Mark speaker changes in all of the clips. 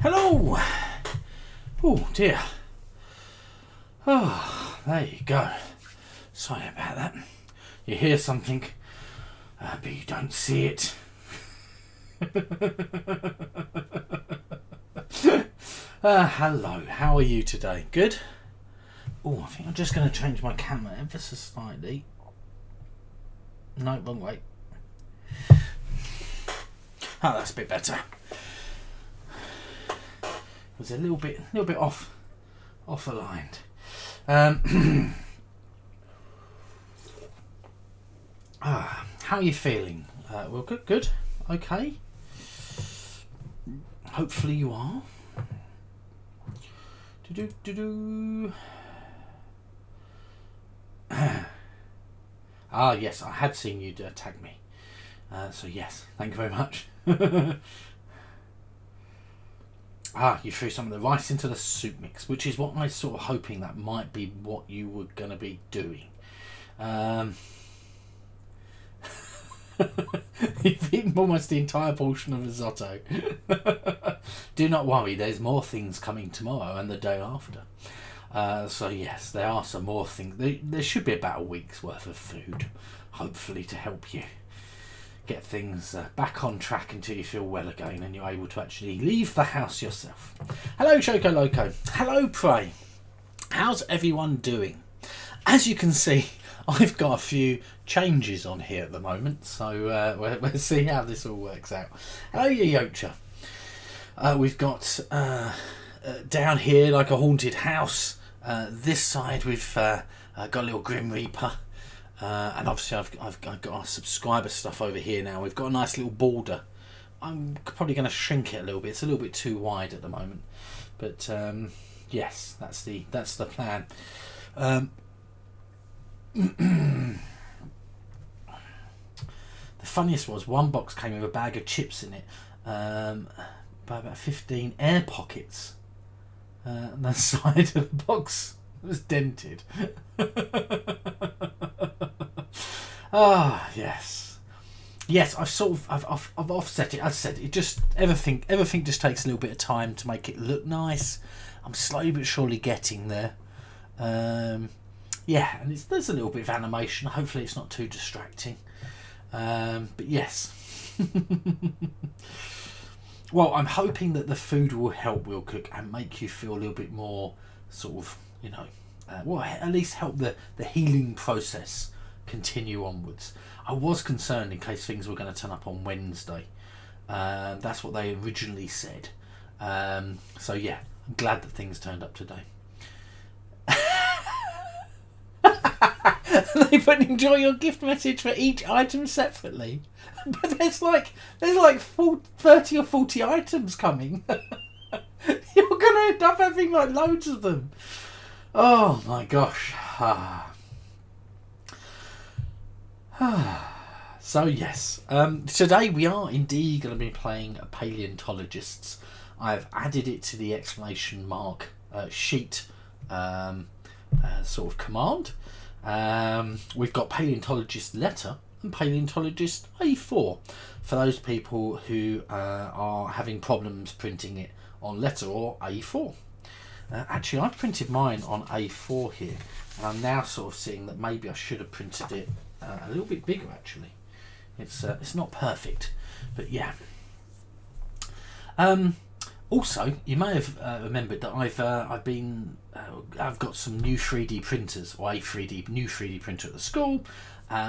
Speaker 1: Hello! Oh dear. Oh, there you go. Sorry about that. You hear something, but you don't see it. Hello, how are you today? Good? Oh, I think I'm just going to change my camera ever so slightly. No, wrong way. Oh, that's a bit better. It was a little bit off aligned. How are you feeling? Well, good. Okay. Hopefully you are. Yes, I had seen you tag me. So yes, thank you very much. You threw some of the rice into the soup mix, which is what I was sort of hoping that might be what you were going to be doing. You've eaten almost the entire portion of risotto. Do not worry, there's more things coming tomorrow and the day after. So yes, there are some more things. There should be about a week's worth of food, hopefully, to help you get things back on track until you feel well again and you're able to actually leave the house yourself. Hello Choco Loco. Hello Prey. How's everyone doing? As you can see, I've got a few changes on here at the moment, so we'll see how this all works out. Hello Yocha. We've got down here like a haunted house. This side we've got a little Grim Reaper. And obviously I've got our subscriber stuff over here now. We've got a nice little border. I'm probably going to shrink it a little bit. It's a little bit too wide at the moment, but yes, that's the plan. The funniest was one box came with a bag of chips in it, by about 15 air pockets. And the side of the box was dented. Yes. I've offset it. As I said, it just everything just takes a little bit of time to make it look nice. I'm slowly but surely getting there. And there's a little bit of animation. Hopefully, it's not too distracting. But yes. Well, I'm hoping that the food will help Will Cook and make you feel a little bit more sort of, at least help the healing process continue onwards. I was concerned in case things were going to turn up on Wednesday. That's what they originally said. So yeah, I'm glad that things turned up today. They put enjoy your gift message for each item separately, but there's like 30 or 40 items coming. You're gonna end up having like loads of them. Oh my gosh. So yes, today we are indeed going to be playing Paleontologists. I've added it to the exclamation mark sheet sort of command. We've got Paleontologist Letter and Paleontologist A4 for those people who are having problems printing it on letter or A4. Actually, I've printed mine on A4 here, and I'm now sort of seeing that maybe I should have printed it a little bit bigger. Actually, it's not perfect, but yeah. Also, you may have remembered that I've got some new 3D printers, or new 3D printer at the school,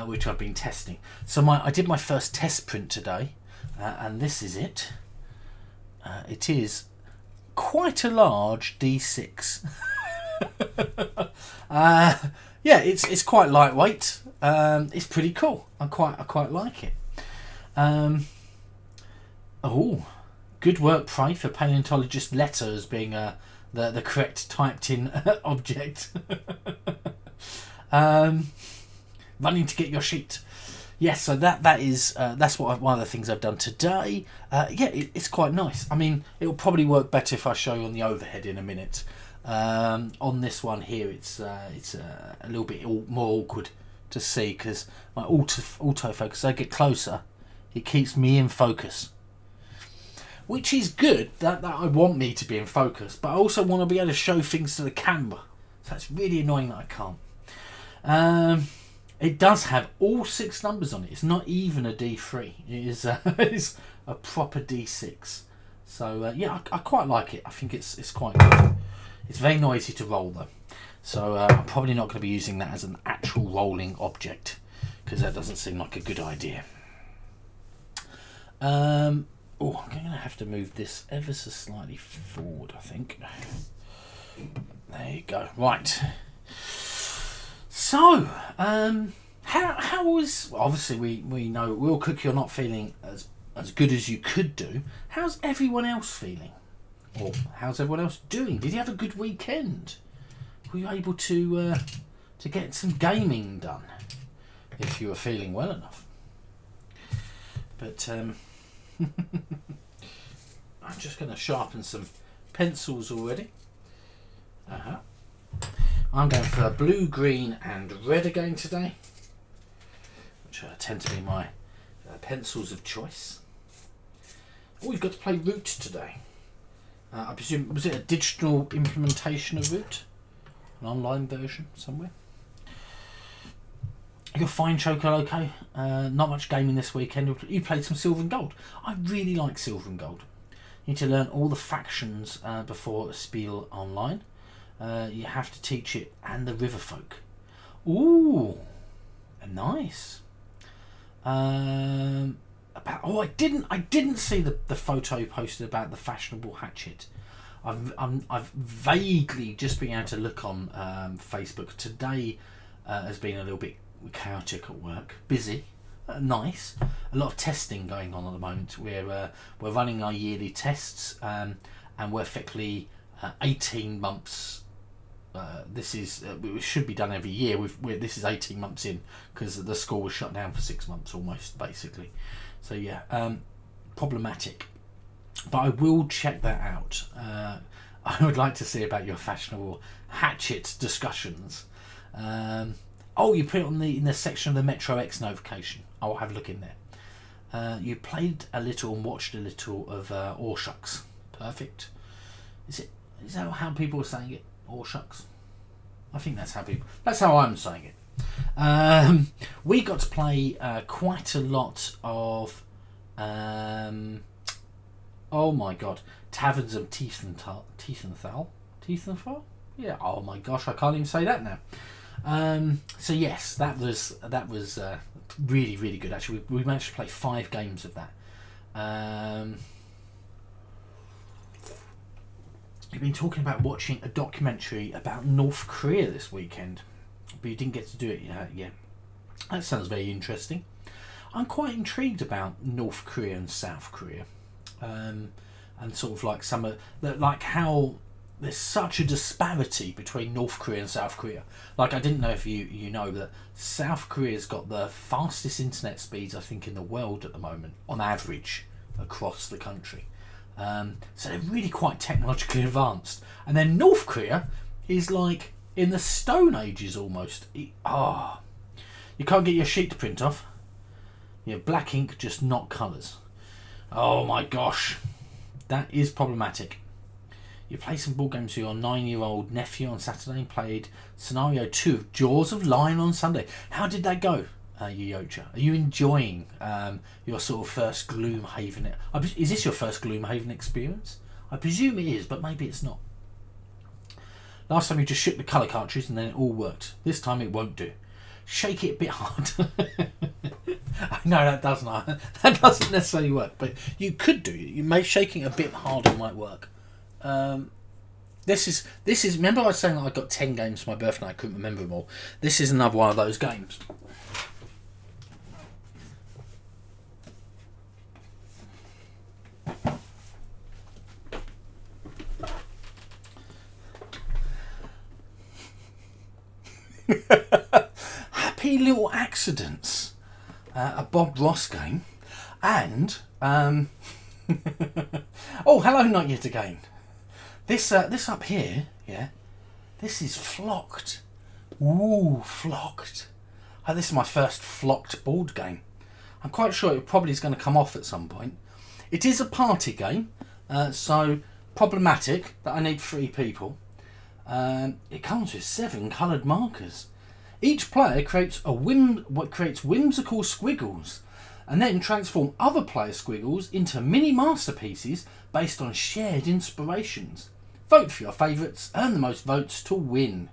Speaker 1: which I've been testing. So I did my first test print today, and this is it. It is quite a large D6. It's quite lightweight. It's pretty cool. I quite like it. Good work, Prey, for Paleontologist Letter as being the correct typed in object. Running to get your sheet. Yes, so that's one of the things I've done today. It's quite nice. I mean, it'll probably work better if I show you on the overhead in a minute. On this one here, it's a little bit more awkward to see because my autofocus. As I get closer, it keeps me in focus. which is good. That I want me to be in focus, but I also want to be able to show things to the camera. So it's really annoying that I can't. It does have all 6 numbers on it. It's not even a D3. It is it's a proper D6. So yeah, I quite like it. I think it's quite good. It's very noisy to roll though. So I'm probably not going to be using that as an actual rolling object, because that doesn't seem like a good idea. I'm going to have to move this ever so slightly forward, I think. There you go. Right. So, how was... Obviously, we know, Will Cook, you're not feeling as good as you could do. How's everyone else feeling? Or how's everyone else doing? Did you have a good weekend? Were you able to get some gaming done? If you were feeling well enough. But I'm just going to sharpen some pencils already. I'm going for blue, green and red again today, which tend to be my pencils of choice. Oh, we've got to play Root today. I presume, was it a digital implementation of Root? An online version somewhere? You're fine, Choco Loco. Not much gaming this weekend. You played some Silver and Gold. I really like Silver and Gold. You need to learn all the factions before a Spiel Online. You have to teach it and the river folk. Ooh, nice. I didn't see the photo you posted about the fashionable hatchet. I've vaguely just been able to look on Facebook. Today has been a little bit chaotic at work, busy, nice. A lot of testing going on at the moment. We're running our yearly tests, and we're effectively 18 months. This is it should be done every year. This is 18 months in, because the school was shut down for 6 months almost, basically. So yeah, problematic. But I will check that out. I would like to see about your fashionable hatchet discussions. Oh, you put it on in the section of the Metro X notification. I'll have a look in there. You played a little and watched a little of Shucks. Perfect. Is that how people are saying it? Shucks. I think that's how I'm saying it. We got to play quite a lot of oh my god, Taverns of Tiefenthal. Yeah. Oh my gosh, I can't even say that now. So yes, that was really, really good. Actually, we managed to play 5 games of that. You've been talking about watching a documentary about North Korea this weekend, but you didn't get to do it yet. That sounds very interesting. I'm quite intrigued about North Korea and South Korea, and sort of like like how there's such a disparity between North Korea and South Korea. Like, I didn't know if you know that South Korea's got the fastest internet speeds, I think, in the world at the moment, on average, across the country. So they're really quite technologically advanced. And then North Korea is like in the Stone Ages almost. You can't get your sheet to print off. You have black ink, just not colours. Oh my gosh, that is problematic. You played some board games with your 9-year-old nephew on Saturday and played Scenario 2 of Jaws of Lion on Sunday. How did that go, Yocha? Are you enjoying your sort of first Gloomhaven? Is this your first Gloomhaven experience? I presume it is, but maybe it's not. Last time you just shook the colour cartridge and then it all worked. This time it won't do. Shake it a bit hard. No, that doesn't necessarily work, but you could do it. You may shaking a bit harder might work. This is. Remember, I was saying that I got 10 games for my birthday. I couldn't remember them all. This is another one of those games. Happy Little Accidents, a Bob Ross game, and oh, hello, Not Yet Again. This up here, yeah, this is Flocked. Ooh, Flocked. This is my first Flocked board game. I'm quite sure it probably is going to come off at some point. It is a party game, so problematic that I need 3 people. It comes with 7 coloured markers. Each player creates whimsical squiggles, and then transform other player squiggles into mini masterpieces based on shared inspirations. Vote for your favourites, earn the most votes to win.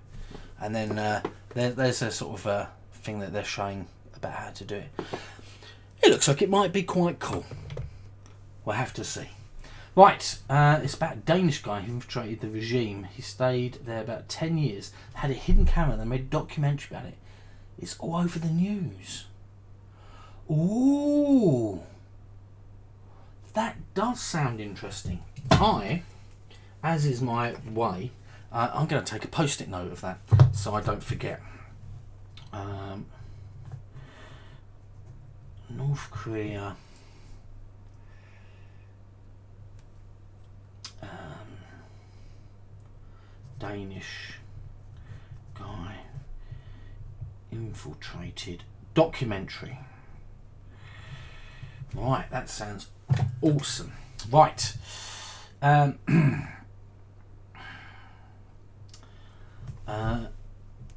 Speaker 1: And then there's a sort of thing that they're showing about how to do it. It looks like it might be quite cool. We'll have to see. Right, it's about a Danish guy who infiltrated the regime. He stayed there about 10 years, had a hidden camera, they made a documentary about it. It's all over the news. Ooh, that does sound interesting. As is my way, I'm going to take a post-it note of that so I don't forget. North Korea. Danish guy infiltrated documentary. Right, that sounds awesome. Right.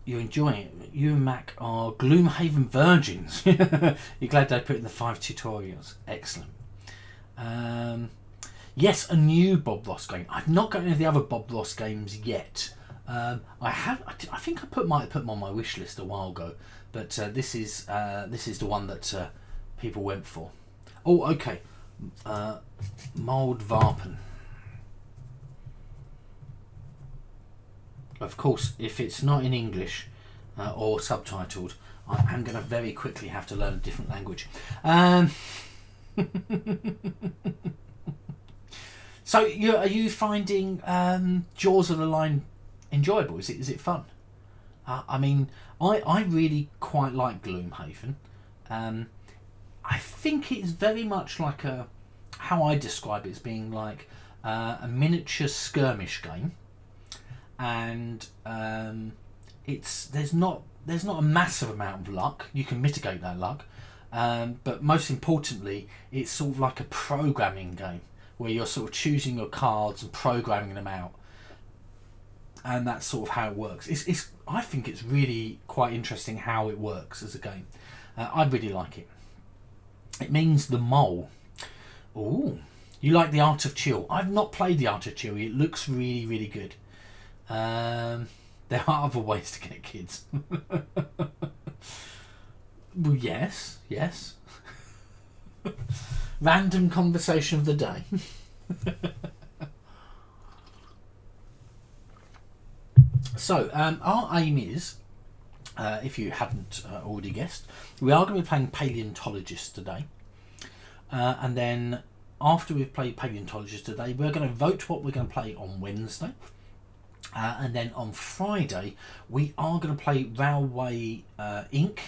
Speaker 1: You're enjoying it. You and Mac are Gloomhaven virgins. You're glad they put in the 5 tutorials. Excellent. Yes, a new Bob Ross game. I've not got any of the other Bob Ross games yet. I think I might have put them on my wish list a while ago, but this is the one that people went for. Oh, okay. Mold Varpen. Of course, if it's not in English or subtitled, I am going to very quickly have to learn a different language. So, are you finding Jaws of the Line enjoyable? Is it fun? I mean, I really quite like Gloomhaven. I think it's very much like how I describe it as being like a miniature skirmish game, and there's not a massive amount of luck. You can mitigate that luck, but most importantly, it's sort of like a programming game where you're sort of choosing your cards and programming them out, and that's sort of how it works. I think it's really quite interesting how it works as a game. I really like it. It means the mole. Ooh, you like the Art of Chill? I've not played the Art of Chill. It looks really, really good. There are other ways to get kids. Well, yes. Random conversation of the day. So, our aim is, if you hadn't already guessed, we are going to be playing Paleontologists today. And then, after we've played Paleontologists today, we're going to vote what we're going to play on Wednesday. And then on Friday, we are going to play Railway Inc.,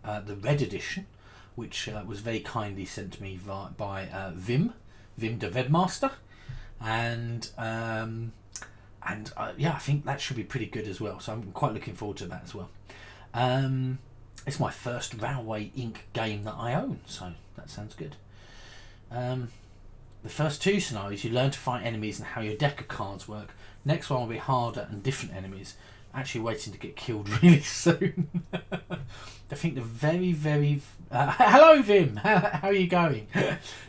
Speaker 1: the Red Edition, which was very kindly sent to me by Wim the Webmaster, and yeah, I think that should be pretty good as well. So I'm quite looking forward to that as well. It's my first Railway Inc. game that I own, so that sounds good. The first 2 scenarios, you learn to fight enemies and how your deck of cards work. Next one will be harder and different enemies, actually waiting to get killed really soon. I think the very, very... hello, Vim! How are you going?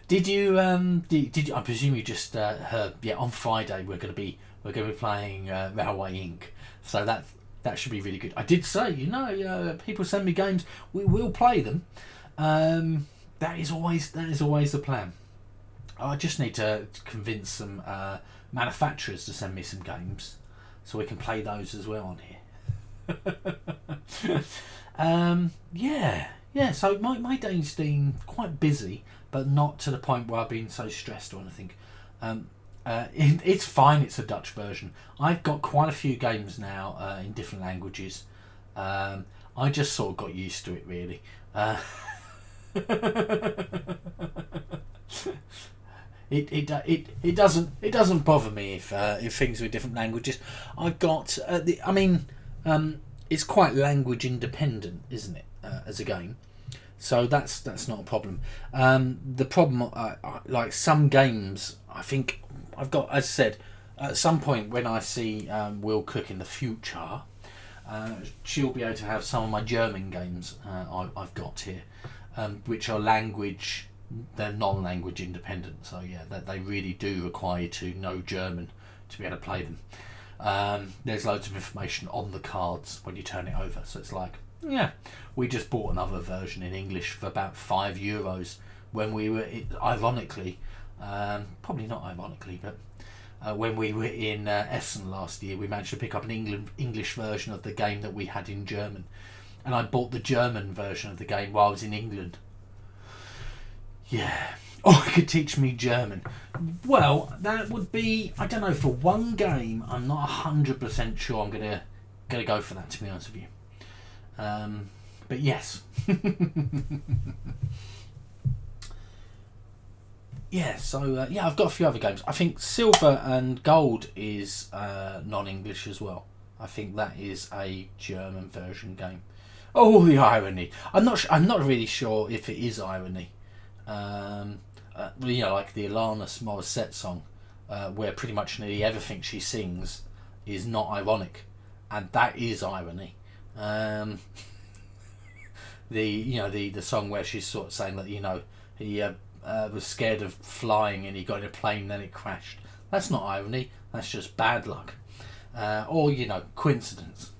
Speaker 1: Did you... I presume you just heard... Yeah, on Friday we're going to be playing Railway Inc. So that should be really good. I did say, people send me games, we will play them. That is always the plan. I just need to convince some manufacturers to send me some games so we can play those as well on here. Yeah. So my day's been quite busy, but not to the point where I've been so stressed or anything. It's fine. It's a Dutch version. I've got quite a few games now in different languages. I just sort of got used to it, really. It doesn't bother me if things are in different languages. I've got it's quite language independent, isn't it, as a game? So that's not a problem. The problem, like some games, I think I've got, as I said, at some point when I see Will Cook in the future, she'll be able to have some of my German games I've got here, which are language, they're non-language independent. So yeah, they really do require you to know German to be able to play them. There's loads of information on the cards when you turn it over. So it's like, yeah, we just bought another version in English for about €5 when we were, ironically, probably not ironically, but when we were in Essen last year, we managed to pick up an English version of the game that we had in German. And I bought the German version of the game while I was in England. Yeah. Oh, it could teach me German. Well, that would be, I don't know, for one game, I'm not 100% sure I'm gonna go for that, to be honest with you. But yes. Yeah, so yeah, I've got a few other games. I think Silver and Gold is non-English as well. I think that is a German version game. Oh, the irony! I'm not really sure if it is irony. You know, like the Alanis Morissette song, where pretty much nearly everything she sings is not ironic, and that is irony. The song where she's sort of saying that, you know, he was scared of flying and he got in a plane, then it crashed. That's not irony. That's just bad luck, or, you know, coincidence.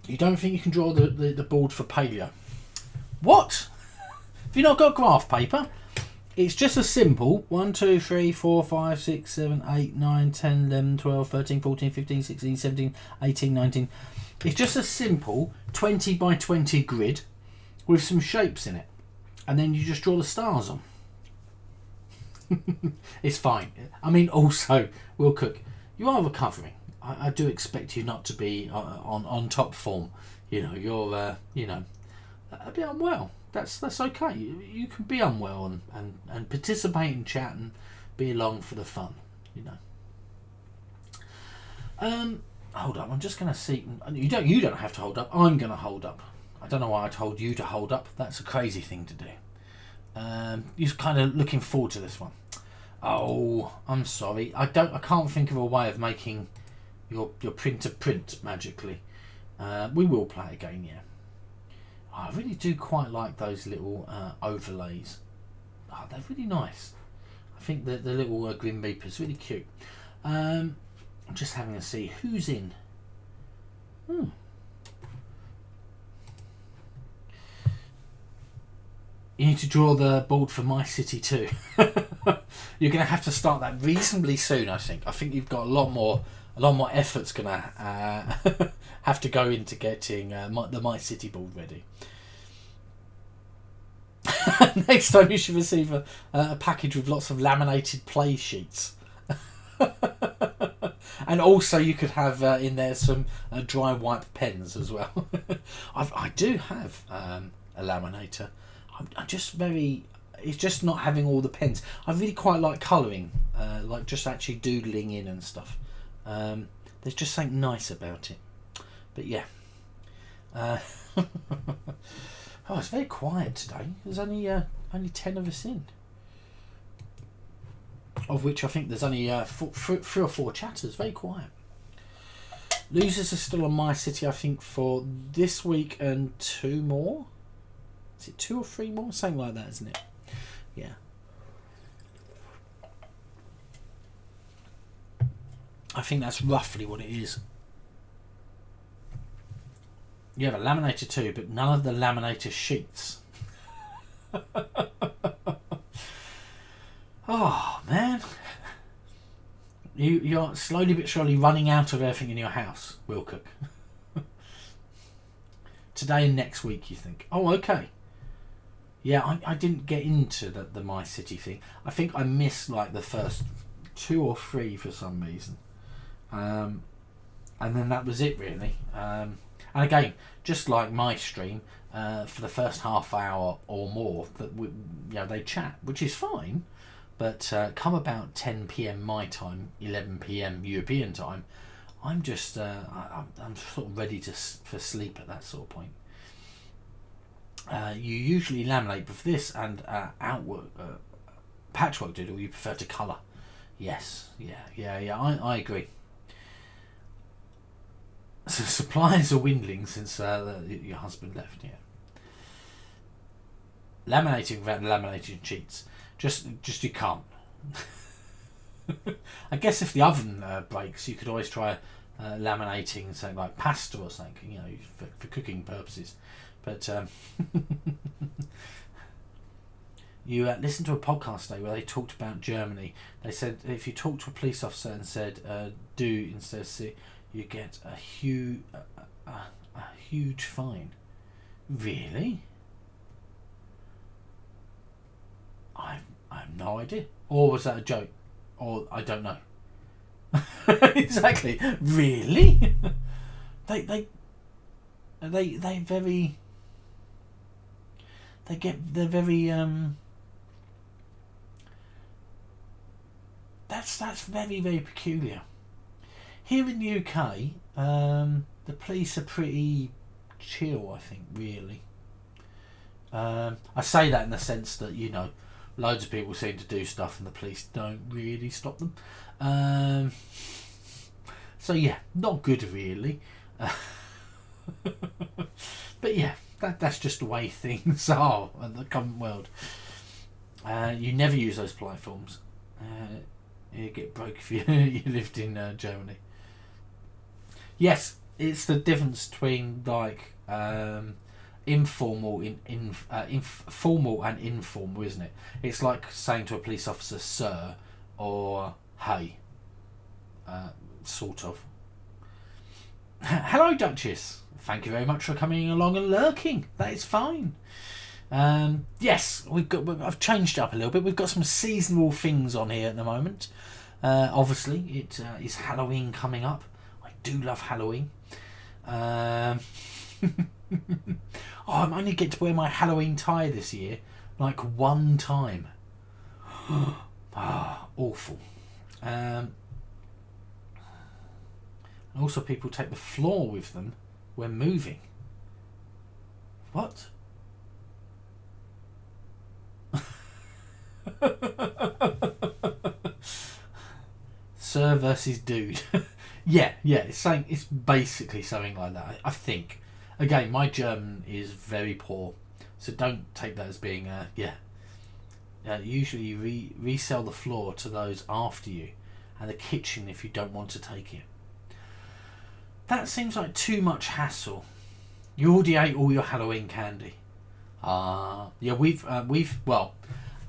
Speaker 1: You don't think you can draw the board for paleo? What? Have you not got graph paper? It's just a simple 1, 2, 3, 4, 5, 6, 7, 8, 9, 10, 11, 12, 13, 14, 15, 16, 17, 18, 19. It's just a simple 20 by 20 grid with some shapes in it. And then you just draw the stars on. It's fine. I mean, also, Will Cook, you are recovering. I do expect you not to be on top form. You know, you're, you know, a bit unwell. That's okay. You can be unwell and participate in chat and be along for the fun, you know. Hold up, I'm just gonna see. You don't have to hold up. I'm gonna hold up. I don't know why I told you to hold up. That's a crazy thing to do. You're kind of looking forward to this one. Oh, I'm sorry. I can't think of a way of making your printer print magically. We will play again, yeah. I really do quite like those little overlays. Oh, they're really nice. I think the little Grim Reaper's really cute. I'm just having a see who's in. You need to draw the board for My City too. You're going to have to start that reasonably soon, I think. I think you've got a lot more effort's going to have to go into getting the My City board ready. Next time you should receive a package with lots of laminated play sheets. And also you could have in there some dry wipe pens as well. I do have a laminator. I'm just it's just not having all the pens. I really quite like colouring, like just actually doodling in and stuff. There's just something nice about it. But yeah. Oh, it's very quiet today. There's only 10 of us in. Of which I think there's only 3 or 4 chatters. Very quiet. Losers are still on My City, I think, for this week and 2 more. Is it 2 or 3 more? Something like that, isn't it? Yeah. I think that's roughly what it is. You have a laminator too, but none of the laminator sheets. Oh, man. You're slowly but surely running out of everything in your house, Will Cook. Today and next week, you think. Oh, okay. Yeah, I didn't get into the My City thing. I think I missed like the first 2 or 3 for some reason. And then that was it, really. And again, just like my stream, for the first half hour or more, that they chat, which is fine. But come about 10 p.m. my time, 11 p.m. European time, I'm just I'm sort of ready for sleep at that sort of point. You usually laminate with this and outwork patchwork doodle. You prefer to colour. Yes, yeah. I agree. So supplies are dwindling since your husband left. Yeah. Laminating without laminating sheets. Just you can't. I guess if the oven breaks, you could always try laminating something like pasta or something, for cooking purposes. But you listened to a podcast today where they talked about Germany. They said if you talk to a police officer and said "do" instead of "see," you get a huge fine. Really? I have no idea. Or was that a joke? Or I don't know. Exactly. Really? They're very. They're very. That's very, very peculiar. Here in the UK, the police are pretty chill, I think, really. I say that in the sense that, loads of people seem to do stuff and the police don't really stop them. So yeah, not good really. But yeah, that's just the way things are in the common world. You never use those polite forms. You get broke if you lived in Germany. Yes, it's the difference between like informal formal and informal, isn't it? It's like saying to a police officer "sir" or "hey," sort of. Hello, Duchess. Thank you very much for coming along and lurking. That is fine. Yes, I've changed it up a little bit. We've got some seasonal things on here at the moment. Obviously, it is Halloween coming up. I do love Halloween. I only get to wear my Halloween tie this year like one time. Awful. Also, people take the floor with them when moving. What? Sir versus dude. yeah, it's basically something like that. I think. Again, my German is very poor, so don't take that as being usually you resell the floor to those after you, and the kitchen if you don't want to take it. That seems like too much hassle. You already ate all your Halloween candy. Yeah, we've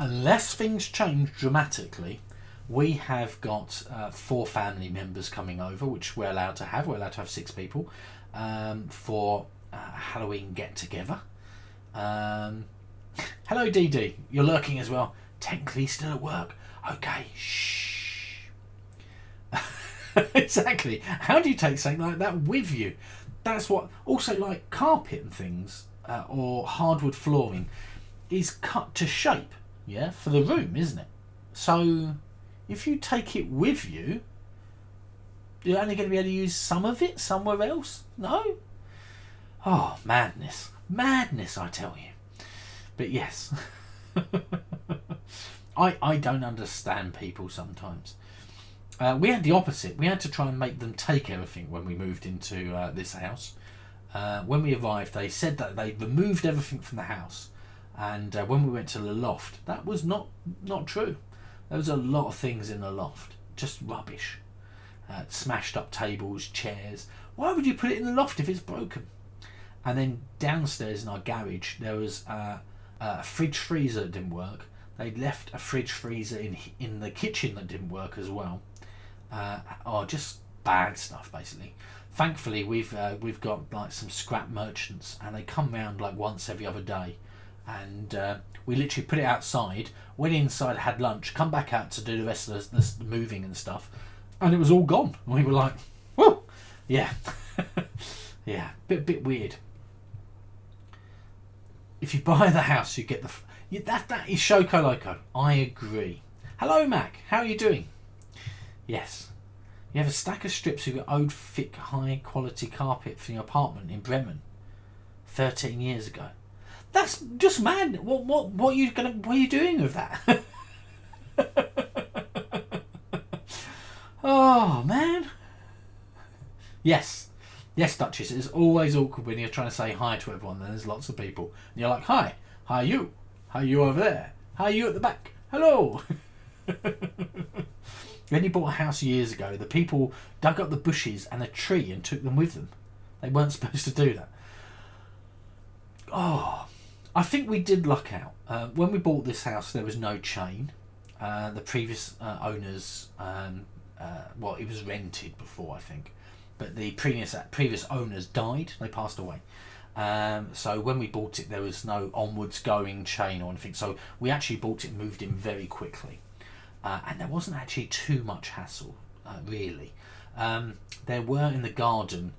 Speaker 1: unless things change dramatically, we have got 4 family members coming over, which we're allowed to have. We're allowed to have 6 people for Halloween get together. Hello, Dee Dee. You're lurking as well. Technically still at work. Okay, shh. Exactly. How do you take something like that with you? That's what. Also, like carpet and things or hardwood flooring is cut to shape, yeah, for the room, isn't it? So if you take it with you, you're only going to be able to use some of it somewhere else. No. Oh, madness, I tell you. But yes, I don't understand people sometimes. We had the opposite. We had to try and make them take everything when we moved into this house. When we arrived, they said that they removed everything from the house, and when we went to the loft, that was not true. There was a lot of things in the loft, just rubbish. Smashed up tables, chairs. Why would you put it in the loft if it's broken? And then downstairs in our garage, there was a fridge freezer that didn't work. They'd left a fridge freezer in the kitchen that didn't work as well. Just bad stuff basically. Thankfully, we've got like some scrap merchants, and they come round like once every other day, and we literally put it outside, went inside, had lunch, come back out to do the rest of the moving and stuff, and it was all gone. And we were like, whoa, yeah. Yeah, bit weird. If you buy the house, you get that is Shoko Loco. I agree. Hello, Mac. How are you doing? Yes. You have a stack of strips of your old thick, high quality carpet from your apartment in Bremen 13 years ago. That's just mad. What are you doing with that? Oh man. Yes, Duchess. It's always awkward when you're trying to say hi to everyone. And there's lots of people, and you're like, "Hi, how are you? How are you over there? How are you at the back? Hello." When you bought a house years ago, the people dug up the bushes and a tree and took them with them. They weren't supposed to do that. Oh, I think we did luck out. When we bought this house, there was no chain. The previous owners, it was rented before, I think, but the previous owners died. They passed away. So when we bought it, there was no onwards going chain or anything. So we actually bought it and moved in very quickly. And there wasn't actually too much hassle, really. There were in the garden,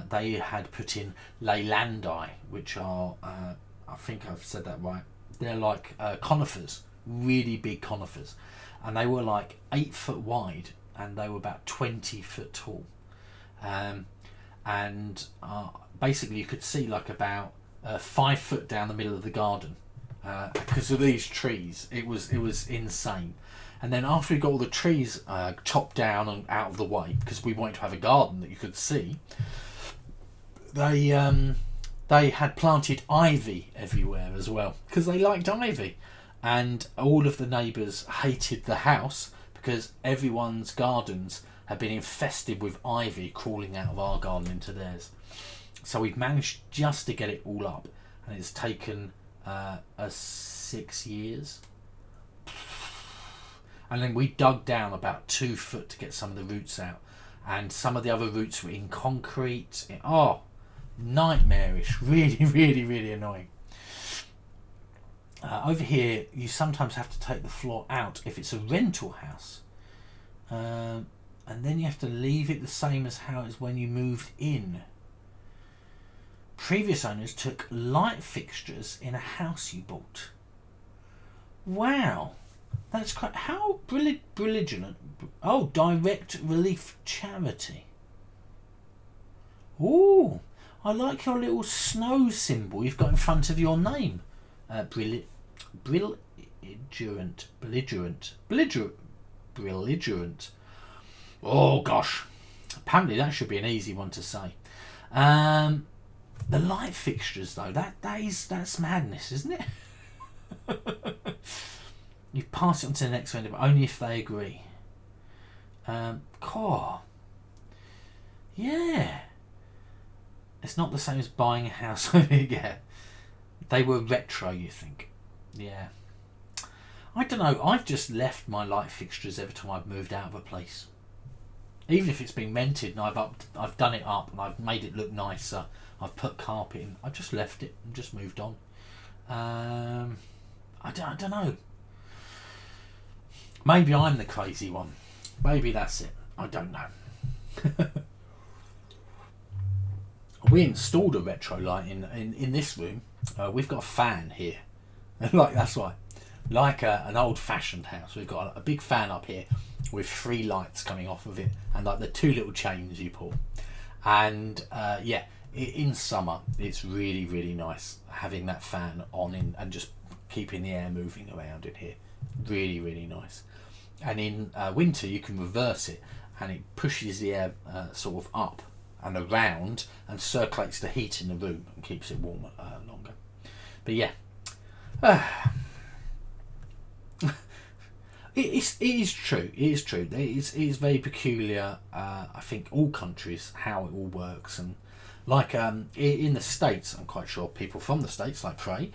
Speaker 1: they had put in leylandi, which are, I think I've said that right, they're like conifers, really big conifers. And they were like 8 foot wide and they were about 20 foot tall. Basically you could see like about 5 foot down the middle of the garden because of these trees. It was insane. And then after we got all the trees chopped down and out of the way, because we wanted to have a garden that you could see, they had planted ivy everywhere as well, because they liked ivy. And all of the neighbours hated the house because everyone's gardens had been infested with ivy crawling out of our garden into theirs. So we've managed just to get it all up, and it's taken 6 years. And then we dug down about 2 foot to get some of the roots out, and some of the other roots were in concrete. Nightmarish. Really, really, really annoying. Over here, you sometimes have to take the floor out if it's a rental house, and then you have to leave it the same as how it is when you moved in. Previous owners took light fixtures in a house you bought. Wow. That's quite... How belligerent. Oh, Direct Relief Charity. Ooh, I like your little snow symbol you've got in front of your name. Belligerent. Oh gosh. Apparently that should be an easy one to say. The light fixtures though, that's madness, isn't it? You pass it on to the next vendor, but only if they agree. Yeah. It's not the same as buying a house. Yeah. They were retro, you think? Yeah. I don't know. I've just left my light fixtures every time I've moved out of a place. Even if it's been rented and I've done it up and I've made it look nicer. I've put carpet in. I've just left it and just moved on. I don't know. Maybe I'm the crazy one. Maybe that's it. I don't know. We installed a retro light in this room. We've got a fan here. That's right. Like an old-fashioned house. We've got a big fan up here with 3 lights coming off of it, and like the 2 little chains you pull. And in summer it's really, really nice having that fan on and just keeping the air moving around in here. Really, really nice. And in winter you can reverse it, and it pushes the air sort of up and around and circulates the heat in the room and keeps it warmer longer. But yeah, it is true. It is very peculiar. I think all countries how it all works, and like in the States, I'm quite sure people from the States like Prey,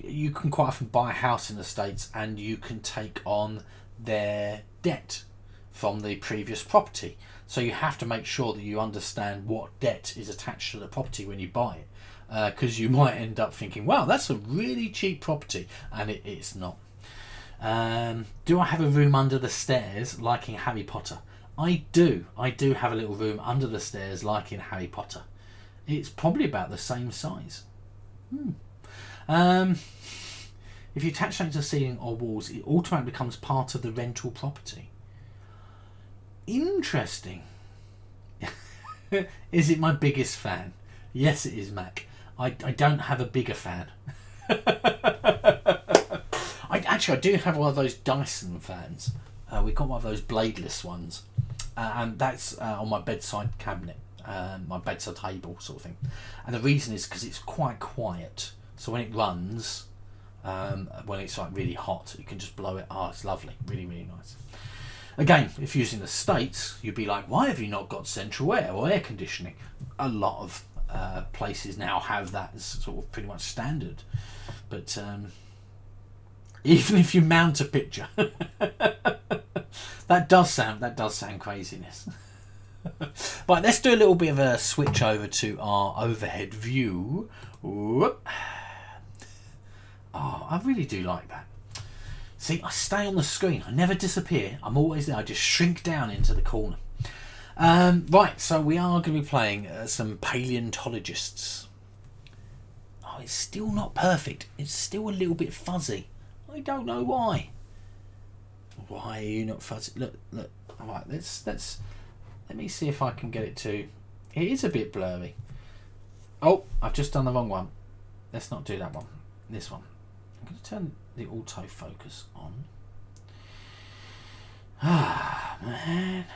Speaker 1: you can quite often buy a house in the States and you can take on their debt from the previous property. So you have to make sure that you understand what debt is attached to the property when you buy it, because you might end up thinking, wow, that's a really cheap property, and it's not. Do I have a room under the stairs like in Harry Potter? I do have a little room under the stairs like in Harry Potter. It's probably about the same size. If you attach something to the ceiling or walls, it automatically becomes part of the rental property. Interesting. Is it my biggest fan? Yes, it is, Mac. I don't have a bigger fan. I do have one of those Dyson fans. We've got one of those bladeless ones. And that's on my bedside cabinet. My bedside table sort of thing. And the reason is because it's quite quiet. So when it runs, when it's like really hot, you can just blow it. Oh, it's lovely. Really, really nice. Again, if you're using the States, you'd be like, why have you not got central air or air conditioning? A lot of places now have that as sort of pretty much standard. But even if you mount a picture, that does sound craziness. Right, let's do a little bit of a switch over to our overhead view. Whoop. Oh, I really do like that. See, I stay on the screen. I never disappear. I'm always there. I just shrink down into the corner. Right, so we are going to be playing some Paleontologists. Oh, it's still not perfect. It's still a little bit fuzzy. I don't know why. Why are you not fuzzy? Look. All right, let me see if I can get it to... It is a bit blurry. Oh, I've just done the wrong one. Let's not do that one. This one. I'm going to turn the autofocus on. Ah, man.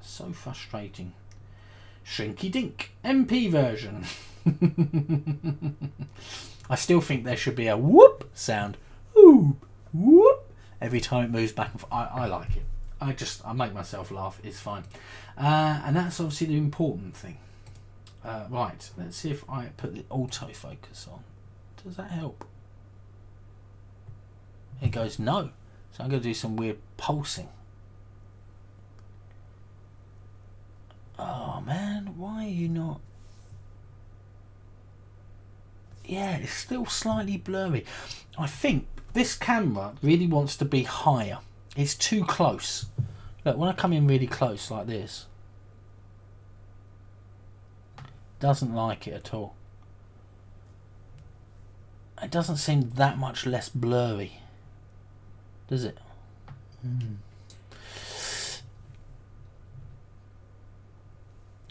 Speaker 1: So frustrating. Shrinky Dink MP version. I still think there should be a whoop sound. Ooh, whoop. Every time it moves back and forth. I like it. I make myself laugh. It's fine. And that's obviously the important thing. Right, let's see if I put the autofocus on. Does that help? It goes no. So I'm going to do some weird pulsing. Oh man, why are you not? Yeah, it's still slightly blurry. I think this camera really wants to be higher. It's too close. Look, when I come in really close like this, doesn't like it at all. It doesn't seem that much less blurry, does it?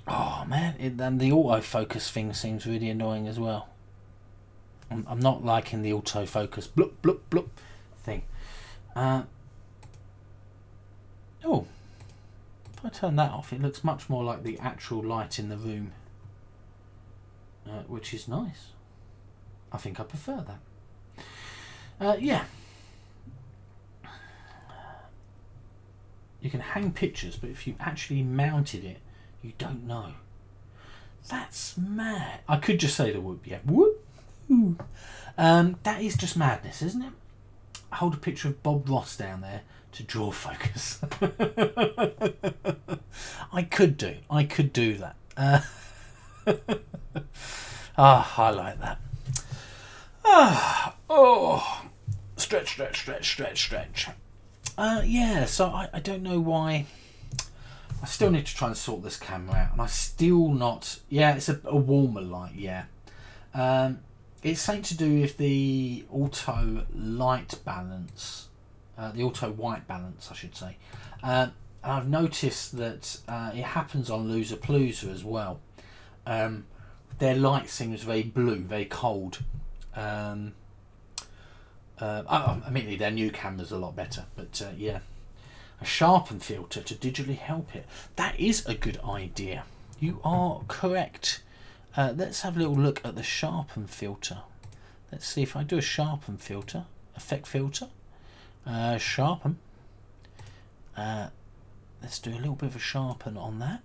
Speaker 1: Oh man, and the autofocus thing seems really annoying as well. I'm not liking the autofocus bloop bloop bloop thing. Oh, if I turn that off, it looks much more like the actual light in the room, which is nice. I think I prefer that. Yeah. You can hang pictures, but if you actually mounted it, you don't know. That's mad. I could just say the whoop, yeah. Whoop. That is just madness, isn't it? Hold a picture of Bob Ross down there to draw focus. I could do that. I like that. Stretch. Yeah, so I don't know why. I still need to try and sort this camera out, and I still not. Yeah, it's a warmer light. Yeah, it's something to do with the auto light balance, the auto white balance, I should say. I've noticed that it happens on Loser Palooza as well. Their light seems very blue, very cold. Admittedly, their new camera's a lot better, but yeah. A sharpen filter to digitally help it. That is a good idea. You are correct. Let's have a little look at the sharpen filter. Let's see if I do a sharpen filter, effect filter, sharpen. Let's do a little bit of a sharpen on that.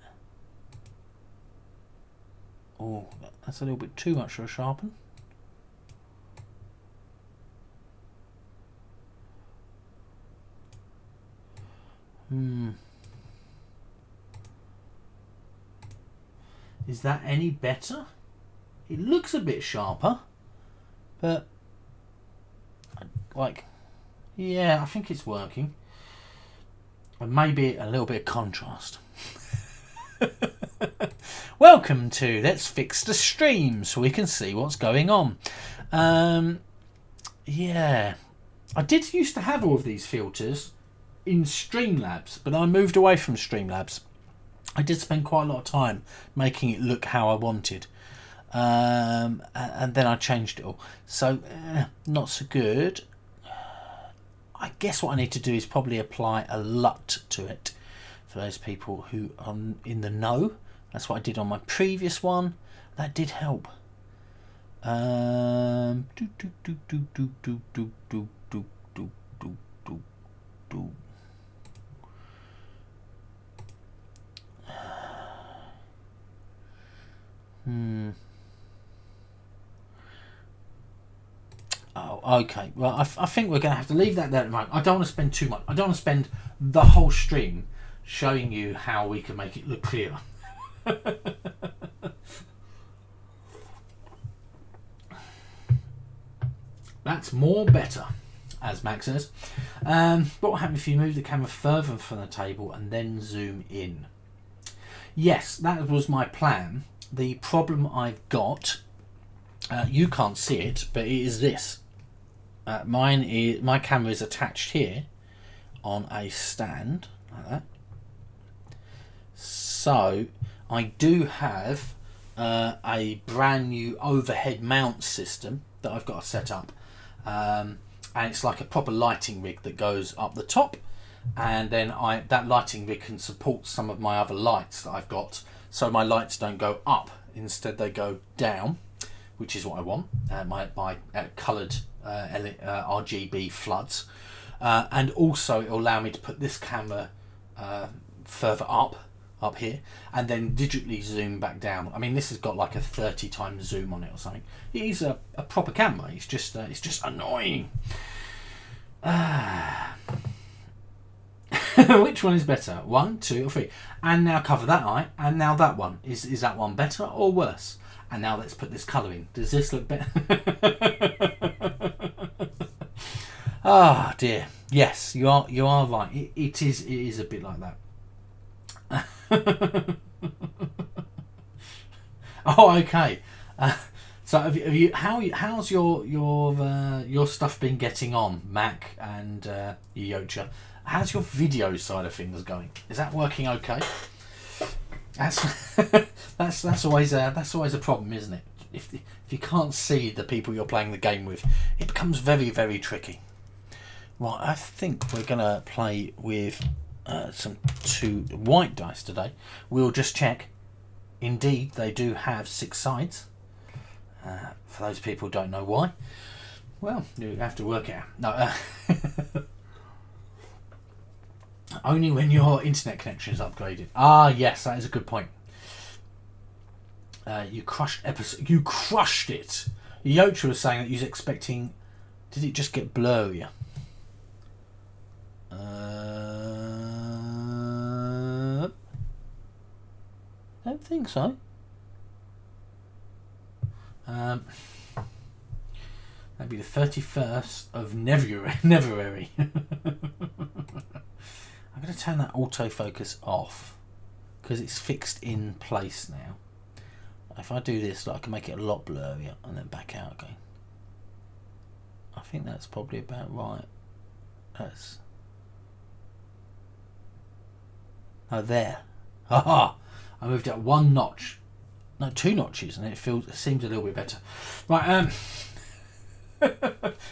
Speaker 1: Oh, that's a little bit too much for a sharpen. Is that any better? It looks a bit sharper, but like, yeah, I think it's working. And maybe a little bit of contrast. Welcome to Let's Fix the Stream so we can see what's going on. Yeah, I did used to have all of these filters in Streamlabs, but I moved away from Streamlabs. I did spend quite a lot of time making it look how I wanted, and then I changed it all. So not so good. I guess what I need to do is probably apply a LUT to it for those people who are in the know. That's what I did on my previous one. That did help. Oh, okay. Well, I think we're going to have to leave that there at the moment. I don't want to spend too much. I don't want to spend the whole stream showing you how we can make it look clearer. That's more better, as Max says. What will happen if you move the camera further from the table and then zoom in? Yes, that was my plan. The problem I've got, you can't see it, but it is this. My camera is attached here on a stand like that. So I do have a brand new overhead mount system that I've got to set up, and it's like a proper lighting rig that goes up the top, and then that lighting rig can support some of my other lights that I've got, so my lights don't go up, instead they go down, which is what I want. My coloured RGB floods, and also it will allow me to put this camera further up here, and then digitally zoom back down. I mean, this has got like a 30 times zoom on it or something. It is a proper camera. It's just annoying. Which one is better? 1, 2, or 3? And now cover that eye, and now that one. Is that one better or worse? And now let's put this colour in. Does this look better? Ah, dear. Yes, you are right. It is a bit like that. Oh, okay. So have you? How's your stuff been getting on, Mac and Yocha? How's your video side of things going? Is that working okay? That's always a problem, isn't it? If you can't see the people you're playing the game with, it becomes very, very tricky. Right, I think we're gonna play with some 2 white dice today. We'll just check. Indeed, they do have 6 sides. For those people who don't know why, well, you have to work it out. No, only when your internet connection is upgraded. Ah, yes, that is a good point. You crushed it. Yocha was saying that you was expecting. Did it just get blurrier? I don't think so. That'd be the 31st of Neverary. I'm going to turn that autofocus off because it's fixed in place now. If I do this, I can make it a lot blurrier and then back out again. I think that's probably about right. Oh, there. Haha! I moved it 1 notch. No, 2 notches, and it seems a little bit better. Right,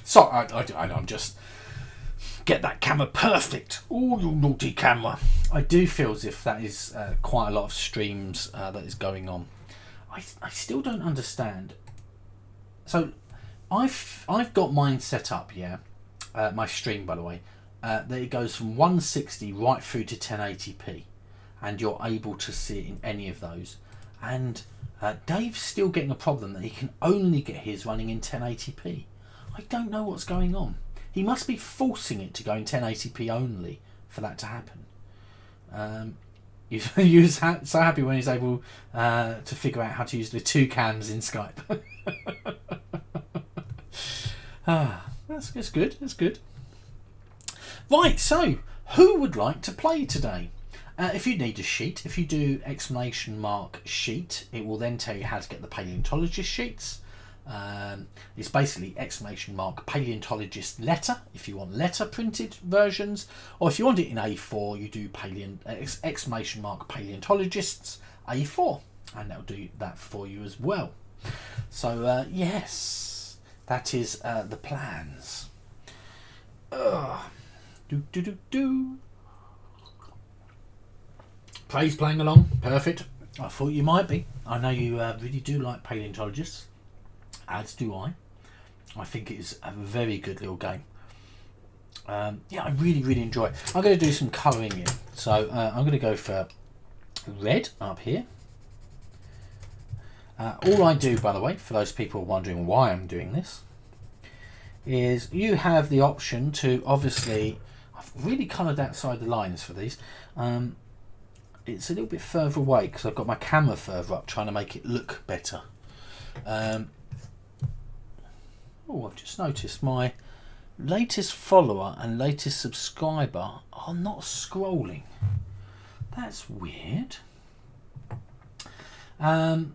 Speaker 1: sorry, I'm just get that camera perfect. Oh, you naughty camera! I do feel as if that is quite a lot of streams that is going on. I still don't understand. So, I've got mine set up. Yeah, my stream, by the way, that it goes from 160 right through to 1080p, and you're able to see it in any of those. And Dave's still getting a problem that he can only get his running in 1080p. I don't know what's going on. He must be forcing it to go in 1080p only for that to happen. He was so happy when he's able to figure out how to use the 2 cams in Skype. That's good. That's good. Right, so who would like to play today? If you need a sheet, if you do !sheet, it will then tell you how to get the Paleontologist sheets. It's basically exclamation mark paleontologist letter if you want letter printed versions, or if you want it in A4 you do exclamation mark paleontologists A4, and that'll do that for you as well. So yes, that is the plans. Praise playing along, perfect. I thought you might be. I know you really do like paleontologists, as do I. I think it is a very good little game. Yeah, I really enjoy it. I'm going to do some colouring in, so I'm going to go for red up here. All I do, by the way, for those people wondering why I'm doing this, is you have the option to, obviously, I've really coloured outside the lines for these. It's a little bit further away because I've got my camera further up trying to make it look better. Oh, I've just noticed my latest follower and latest subscriber are not scrolling. That's weird. I'm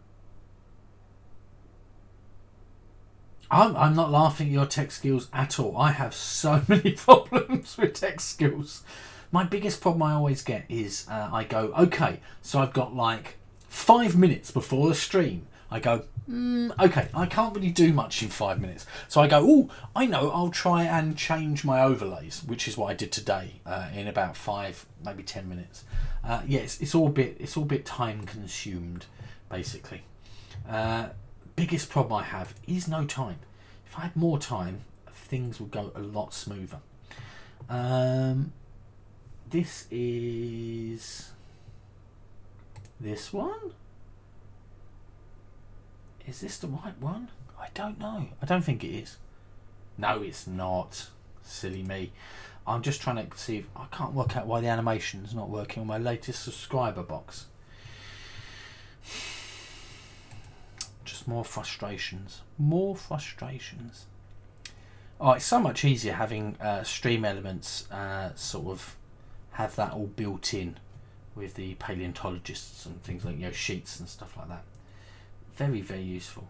Speaker 1: not laughing at your tech skills at all. I have so many problems with tech skills. My biggest problem I always get is I go, okay, so I've got like 5 minutes before the stream. I go, okay, I can't really do much in 5 minutes. So I go, oh, I know, I'll try and change my overlays, which is what I did today in about 5, maybe 10 minutes. Yes, it's all a bit time consumed, basically. Biggest problem I have is no time. If I had more time, things would go a lot smoother. This is this one. Is this the right one? I don't know. I don't think it is. No, it's not. Silly me. I'm just trying to see if I can't work out why the animation's not working on my latest subscriber box. Just more frustrations. More frustrations. Oh, it's so much easier having stream elements sort of have that all built in with the paleontologists and things like, you know, sheets and stuff like that. Very useful.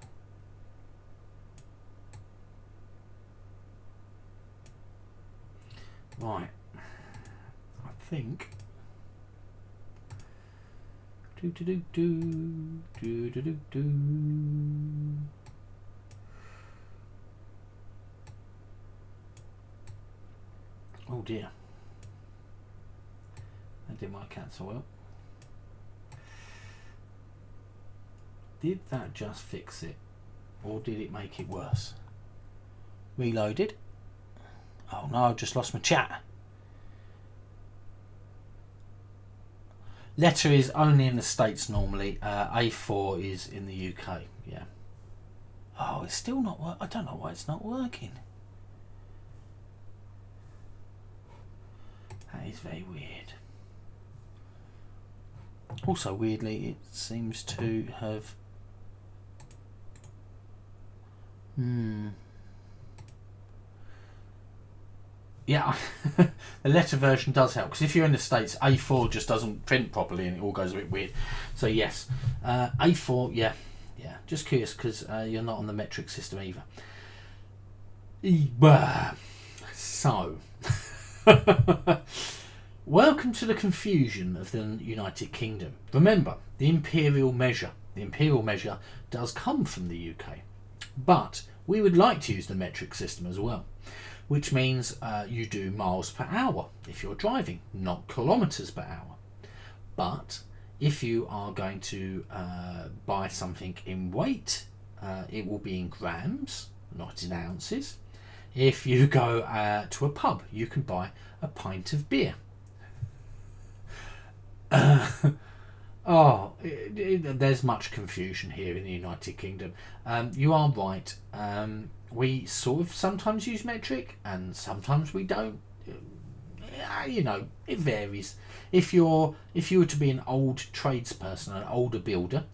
Speaker 1: Right, I think oh dear, that didn't work out so well. Did that just fix it, or did it make it worse? Reloaded. Oh no, I've just lost my chat. Letter is only in the States normally. A4 is in the UK. Yeah. Oh, it's still not working. I don't know why it's not working. That is very weird. Also, weirdly, it seems to have... Yeah, the letter version does help, because if you're in the States, A4 just doesn't print properly and it all goes a bit weird. So yes, A4, yeah. Just curious, because you're not on the metric system either. So, welcome to the confusion of the United Kingdom. Remember, the imperial measure. The imperial measure does come from the UK, but we would like to use the metric system as well, which means you do miles per hour if you're driving, not kilometres per hour. But if you are going to buy something in weight, it will be in grams, not in ounces. If you go to a pub, you can buy a pint of beer. There's much confusion here in the United Kingdom. You are right. We sort of sometimes use metric and sometimes we don't. You know, it varies. If you were to be an old tradesperson, an older builder,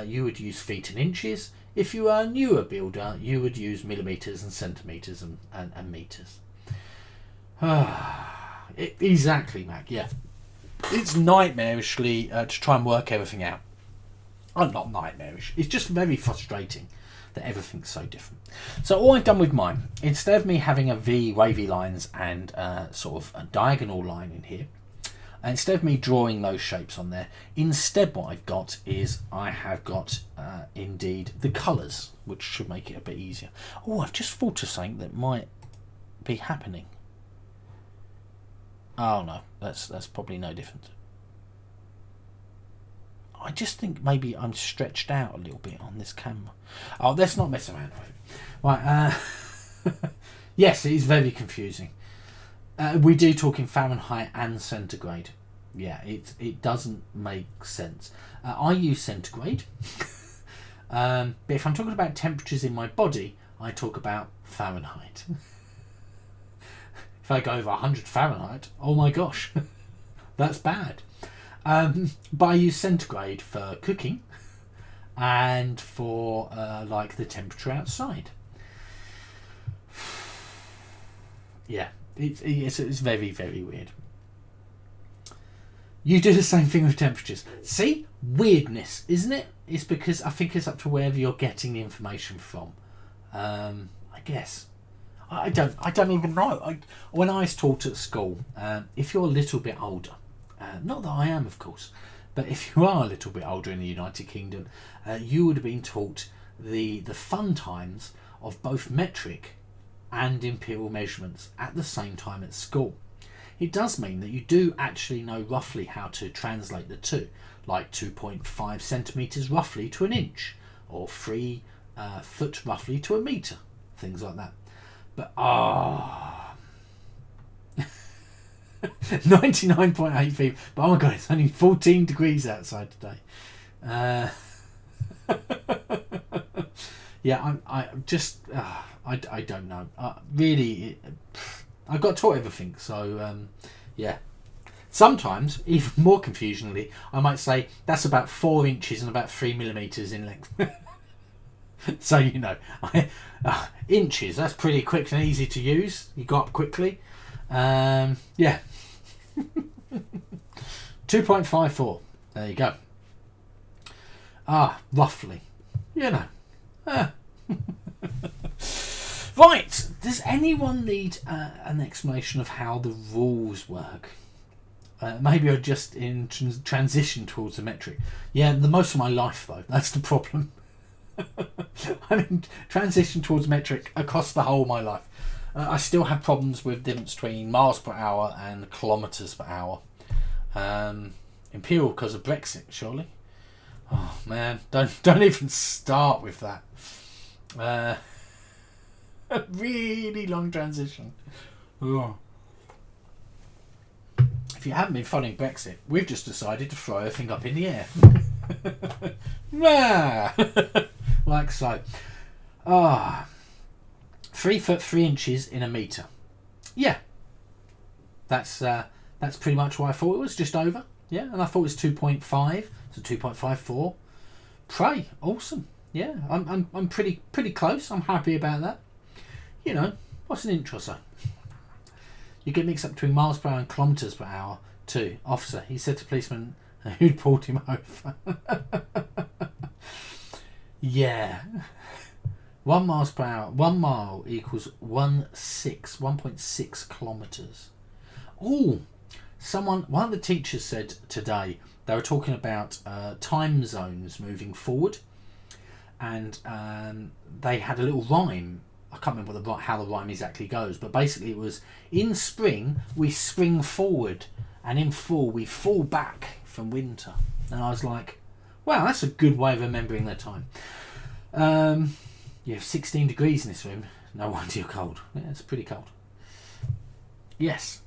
Speaker 1: you would use feet and inches. If you are a newer builder, you would use millimetres and centimetres and metres. Exactly, Mac, yeah. It's nightmarishly to try and work everything out. Oh, not nightmarish. It's just very frustrating. that everything's so different. So all I've done with mine, instead of me having a V, wavy lines and sort of a diagonal line in here, instead of me drawing those shapes on there, instead what I've got is I have got indeed the colours, which should make it a bit easier. Oh, I've just thought of something that might be happening. Oh no, that's probably no different. I just think maybe I'm stretched out a little bit on this camera. Oh, let's not mess around with it. Right, yes, it is very confusing. We do talk in Fahrenheit and centigrade. Yeah, it doesn't make sense. I use centigrade. But if I'm talking about temperatures in my body, I talk about Fahrenheit. If I go over 100 Fahrenheit, oh my gosh, that's bad. But I use centigrade for cooking and for like the temperature outside. Yeah, it's very, very weird. You do the same thing with temperatures. See? Weirdness, isn't it? It's because I think it's up to wherever you're getting the information from. I guess. I don't even know. When I was taught at school, if you're a little bit older, not that I am, of course, but if you are a little bit older in the United Kingdom, you would have been taught the fun times of both metric and imperial measurements at the same time at school. It does mean that you do actually know roughly how to translate the two, like 2.5 centimetres roughly to an inch, or 3 foot roughly to a metre, things like that. But 99.8 feet. But oh my god, it's only 14 degrees outside today. Yeah, I don't know. Really, I got taught everything. So yeah. Sometimes, even more confusionally, I might say that's about 4 inches and about 3 millimeters in length. So you know, inches. That's pretty quick and easy to use. You got up quickly. Yeah. 2.54. There you go. Roughly. You know. Right. Does anyone need an explanation of how the rules work? Maybe I'm just in transition towards the metric. Yeah, the most of my life though. That's the problem. I'm in transition towards metric across the whole of my life. I still have problems with the difference between miles per hour and kilometres per hour. Imperial because of Brexit, surely. Oh man, don't even start with that. A really long transition. Oh. If you haven't been following Brexit, we've just decided to throw everything up in the air. Like so. 3 foot 3 inches in a metre. Yeah. That's pretty much what I thought it was, just over. Yeah, and I thought it was 2.5, so 2.54. Pray, awesome. Yeah, I'm pretty close. I'm happy about that. You know, what's an inch or so? You get mixed up between miles per hour and kilometres per hour too. Officer, he said to policeman who'd pulled him over. Yeah. 1 miles per hour. 1 mile equals 1.6 kilometres. Oh, one of the teachers said today they were talking about time zones moving forward, and they had a little rhyme. I can't remember how the rhyme exactly goes, but basically it was, in spring we spring forward, and in fall we fall back from winter. And I was like, wow, that's a good way of remembering their time. You have 16 degrees in this room. No wonder you're cold. Yeah, it's pretty cold. Yes.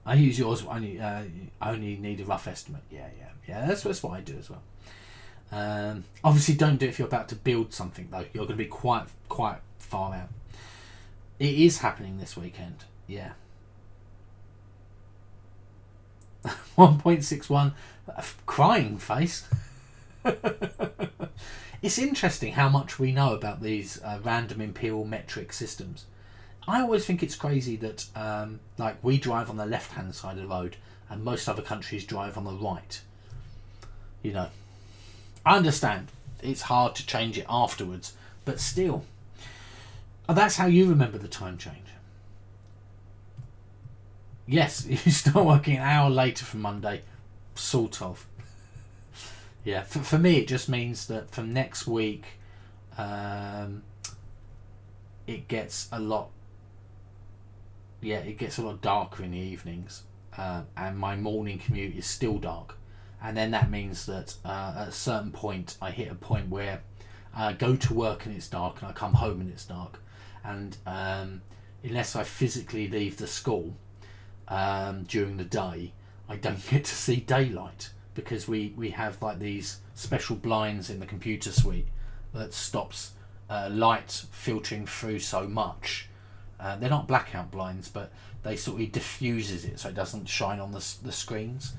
Speaker 1: I use yours. Only need a rough estimate. Yeah. That's what I do as well. Obviously, don't do it if you're about to build something though. You're going to be quite far out. It is happening this weekend. Yeah. 1.61. Crying face. It's interesting how much we know about these random imperial metric systems. I always think it's crazy that like we drive on the left hand side of the road and most other countries drive on the right. You know, I understand it's hard to change it afterwards, but still. Oh, that's how you remember the time change. Yes, you start working an hour later from Monday, sort of. Yeah, for me it just means that from next week, it gets a lot. Yeah, it gets a lot darker in the evenings, and my morning commute is still dark, and then that means that at a certain point I hit a point where I go to work and it's dark, and I come home and it's dark, and unless I physically leave the school during the day, I don't get to see daylight, because we have like these special blinds in the computer suite that stops light filtering through so much. They're not blackout blinds, but they sort of diffuses it so it doesn't shine on the screens.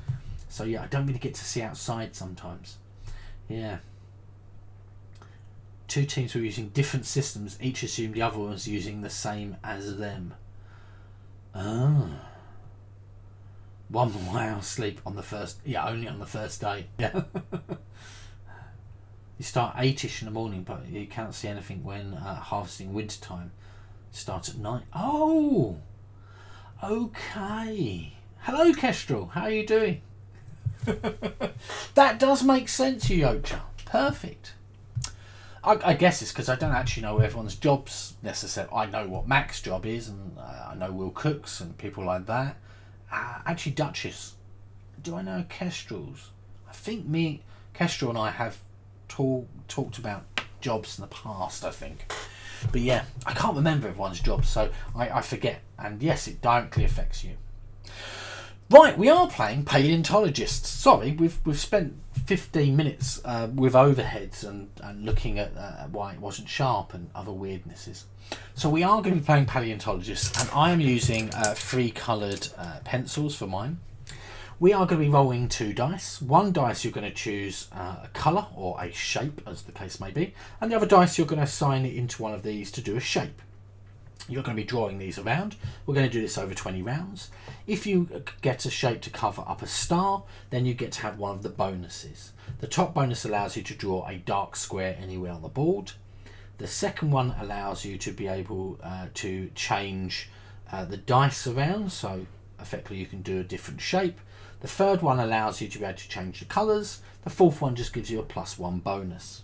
Speaker 1: So yeah, I don't really get to see outside sometimes. Yeah. Two teams were using different systems. Each assumed the other one was using the same as them. Ah. 1 more hour sleep on the first. Yeah, only on the first day. Yeah. You start 8ish in the morning, but you can't see anything when harvesting winter time. Start at night. Oh, okay. Hello, Kestrel. How are you doing? That does make sense, Yocha. Perfect. I guess it's because I don't actually know everyone's jobs necessarily. I know what Mac's job is, and I know Will Cook's and people like that. Actually, Duchess. Do I know Kestrel's? I think Kestrel and I have talked about jobs in the past, I think. But yeah, I can't remember everyone's jobs, so I forget. And yes, it directly affects you. Right, we are playing Paleontologists. Sorry, we've spent 15 minutes with overheads and looking at why it wasn't sharp and other weirdnesses. So we are going to be playing Paleontologists, and I am using 3 coloured pencils for mine. We are going to be rolling 2 dice. One dice you're going to choose a colour or a shape, as the case may be, and the other dice you're going to assign it into one of these to do a shape. You're going to be drawing these around. We're going to do this over 20 rounds. If you get a shape to cover up a star, then you get to have one of the bonuses. The top bonus allows you to draw a dark square anywhere on the board. The second one allows you to be able to change the dice around, so effectively you can do a different shape. The third one allows you to be able to change the colours. The fourth one just gives you a +1 bonus.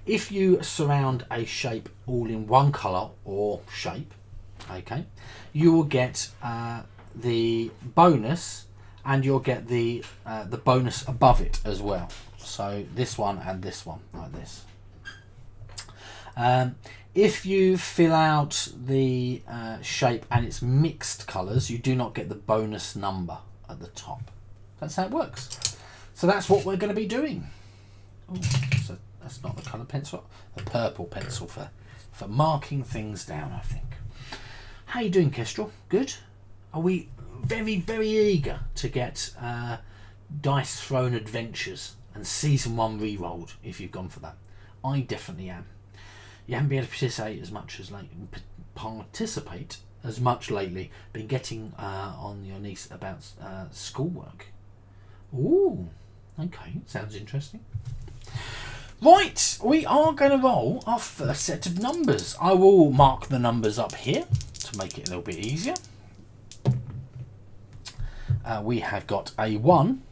Speaker 1: If you surround a shape all in one colour or shape, okay, you will get the bonus, and you'll get the bonus above it as well. So this one and this one, like this. If you fill out the shape and it's mixed colours, you do not get the bonus number at the top. That's how it works. So that's what we're going to be doing. Ooh, so that's not the colour pencil, the purple pencil for marking things down, I think. How are you doing, Kestrel? Good? Are we very, very eager to get Dice Throne Adventures and Season 1 re-rolled, if you've gone for that? I definitely am. You haven't been able to participate as much lately. Been getting on your niece about schoolwork. Ooh, okay, sounds interesting. Right, we are going to roll our first set of numbers. I will mark the numbers up here to make it a little bit easier. We have got a 1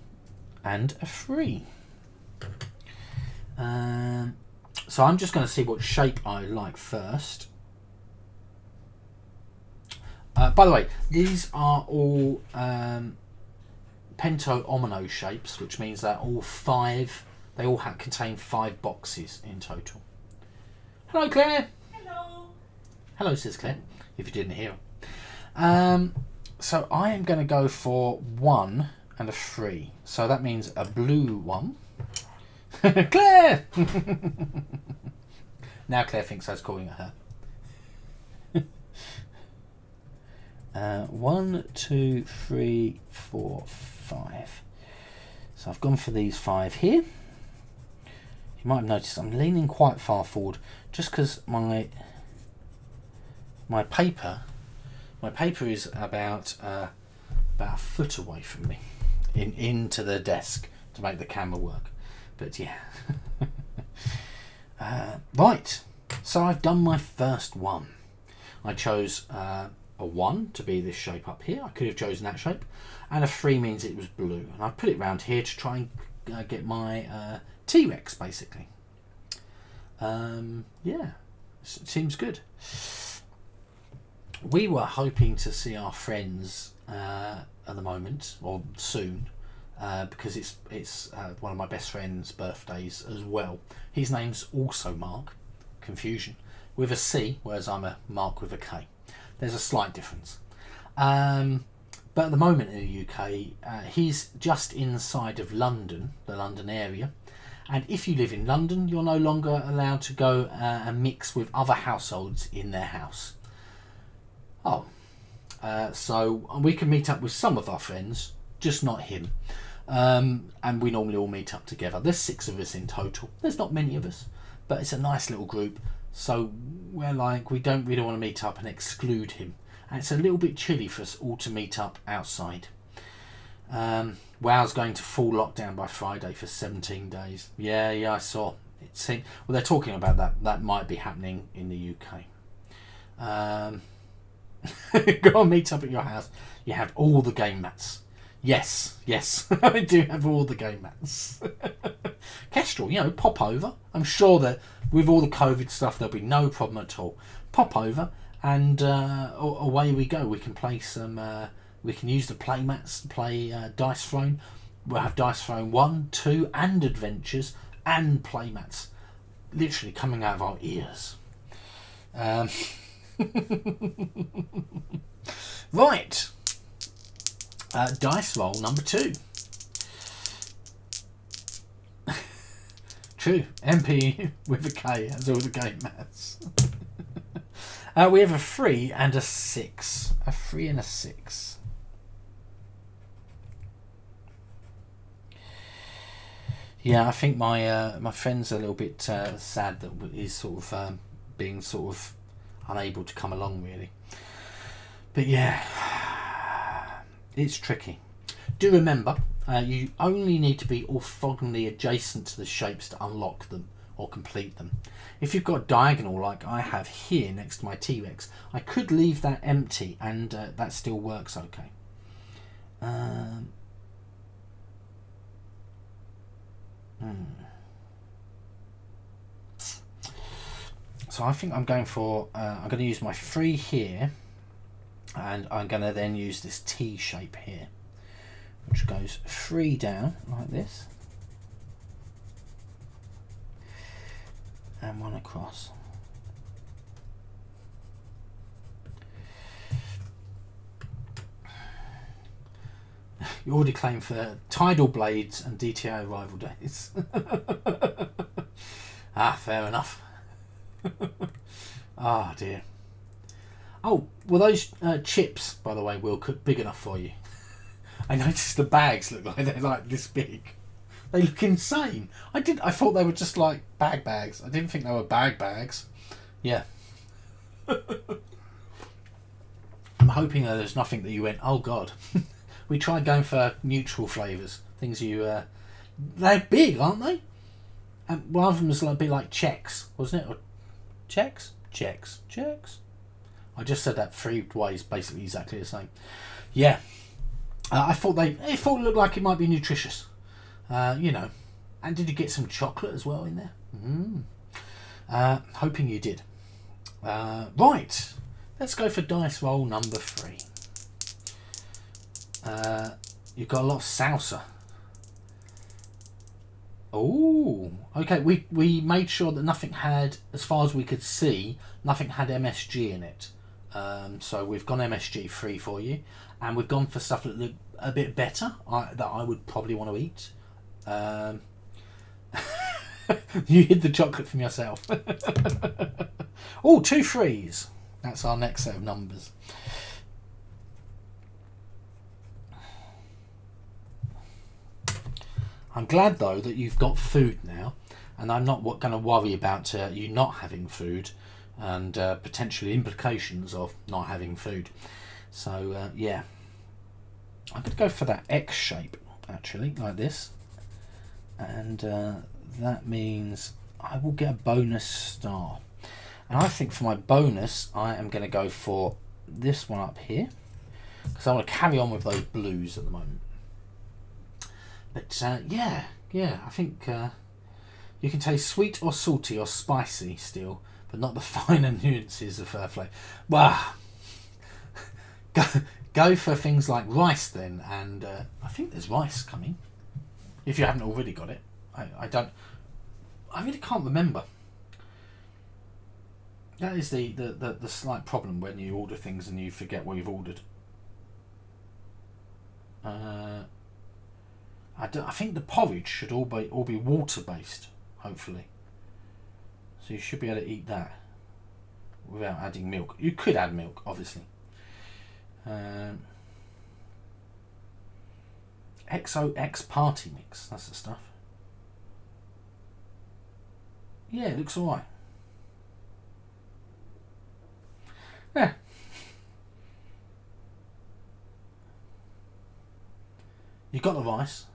Speaker 1: and a 3. So I'm just going to see what shape I like first. By the way, these are all pento-omino shapes, which means that all 5, they all contain 5 boxes in total. Hello, Claire.
Speaker 2: Hello.
Speaker 1: Hello, says Claire, if you didn't hear. So I am going to go for 1 and a 3. So that means a blue 1. Claire! Now Claire thinks I was calling at her. 1, 2, 3, 4, 5. So I've gone for these 5 here. You might have noticed I'm leaning quite far forward just because my paper is about a foot away from me into the desk to make the camera work. But yeah. Right, so I've done my first one. I chose a 1 to be this shape up here. I could have chosen that shape, and a 3 means it was blue. And I've put it round here to try and get my T-Rex, basically. Yeah, seems good. We were hoping to see our friends at the moment, or soon, because it's one of my best friend's birthdays as well. His name's also Mark, confusion, with a C, whereas I'm a Mark with a K. There's a slight difference. But at the moment in the UK, he's just inside of London, the London area. And if you live in London, you're no longer allowed to go and mix with other households in their house. Oh, so we can meet up with some of our friends, just not him. And we normally all meet up together. There's 6 of us in total. There's not many of us, but it's a nice little group. So we're like, we don't really want to meet up and exclude him. And it's a little bit chilly for us all to meet up outside. Wow's going to full lockdown by Friday for 17 days. Yeah, I saw. Well, they're talking about that. That might be happening in the UK. Go and meet up at your house. You have all the game mats. Yes, I do have all the game mats. Kestrel, pop over. I'm sure that with all the COVID stuff, there'll be no problem at all. Pop over and away we go. We can play some. We can use the play mats to play Dice Throne. We'll have Dice Throne 1, 2, and Adventures and play mats, literally coming out of our ears. Right. Dice roll number 2. True. MP with a K has all the game mats. We have a 3 and a 6. A 3 and a 6. Yeah, I think my friend's a little bit sad that he's sort of being sort of unable to come along, really. But yeah, it's tricky. Do remember, you only need to be orthogonally adjacent to the shapes to unlock them or complete them. If you've got a diagonal like I have here next to my T-Rex, I could leave that empty and that still works okay. So I think I'm going for, I'm going to use my 3 here, and I'm going to then use this T shape here, which goes 3 down like this, and 1 across. You already claimed for Tidal Blades and DTO Rival Days. Fair enough. Oh dear. Oh, well, those chips, by the way, will cook big enough for you. I noticed the bags look like they're like this big. They look insane. I thought they were just like bags. I didn't think they were bags. Yeah. I'm hoping that there's nothing that you went, oh god. We tried going for neutral flavours. Things you... they're big, aren't they? And one of them was a bit like Chex, wasn't it? Or Chex? Chex. I just said that 3 ways, basically exactly the same. Yeah. I thought it looked like it might be nutritious. And did you get some chocolate as well in there? Hoping you did. Right. Let's go for dice roll number 3. You've got a lot of salsa. Oh, okay. We made sure that nothing had, as far as we could see, nothing had MSG in it. So we've gone MSG free for you, and we've gone for stuff that look a bit better that I would probably want to eat. You hid the chocolate from yourself. Oh, 2 3s. That's our next set of numbers. I'm glad though that you've got food now, and I'm not going to worry about you not having food and potential implications of not having food. So yeah, I'm going to go for that X shape actually, like this, and that means I will get a bonus star. And I think for my bonus, I am going to go for this one up here, because I want to carry on with those blues at the moment. But yeah, I think you can taste sweet or salty or spicy still, but not the finer nuances of flavour. Well, go for things like rice then, and I think there's rice coming. If you haven't already got it, I really can't remember. That is the slight problem when you order things and you forget what you've ordered. I think the porridge should all be water based, hopefully. So you should be able to eat that without adding milk. You could add milk, obviously. XOX Party Mix, that's the stuff. Yeah, it looks alright. Yeah. You got the rice.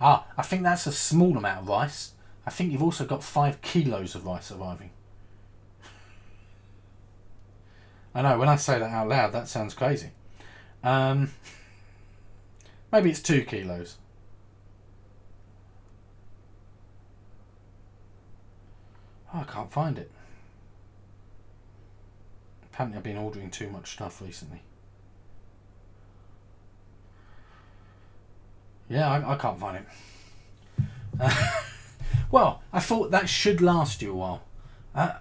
Speaker 1: I think that's a small amount of rice. I think you've also got 5 kilos of rice arriving. I know, when I say that out loud, that sounds crazy. Maybe it's 2 kilos. Oh, I can't find it. Apparently I've been ordering too much stuff recently. Yeah, I can't find it. Well, I thought that should last you a while.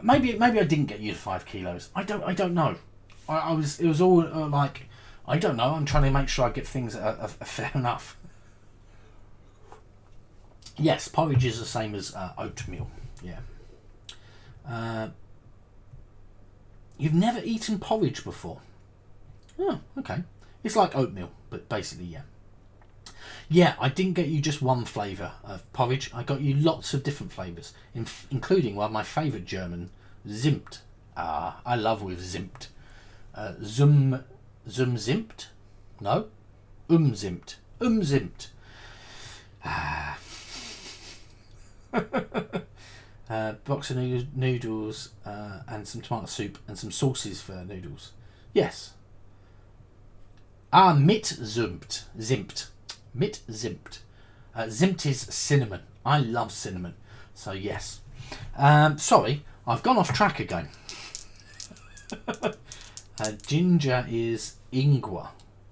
Speaker 1: Maybe I didn't get you to 5 kilos. I don't know. It was all like, I don't know. I'm trying to make sure I get things that are fair enough. Yes, porridge is the same as oatmeal. Yeah. You've never eaten porridge before? Oh, okay. It's like oatmeal, but basically, yeah. Yeah, I didn't get you just one flavour of porridge. I got you lots of different flavours, including one of my favourite German, Zimt. I love with Zimt. Zimt? No? Zimt. Zimt. Box of noodles and some tomato soup and some sauces for noodles. Yes. Mit Zimt. Mit Zimt. Zimt is cinnamon. I love cinnamon. So yes. Sorry, I've gone off track again. Ginger is ingwer.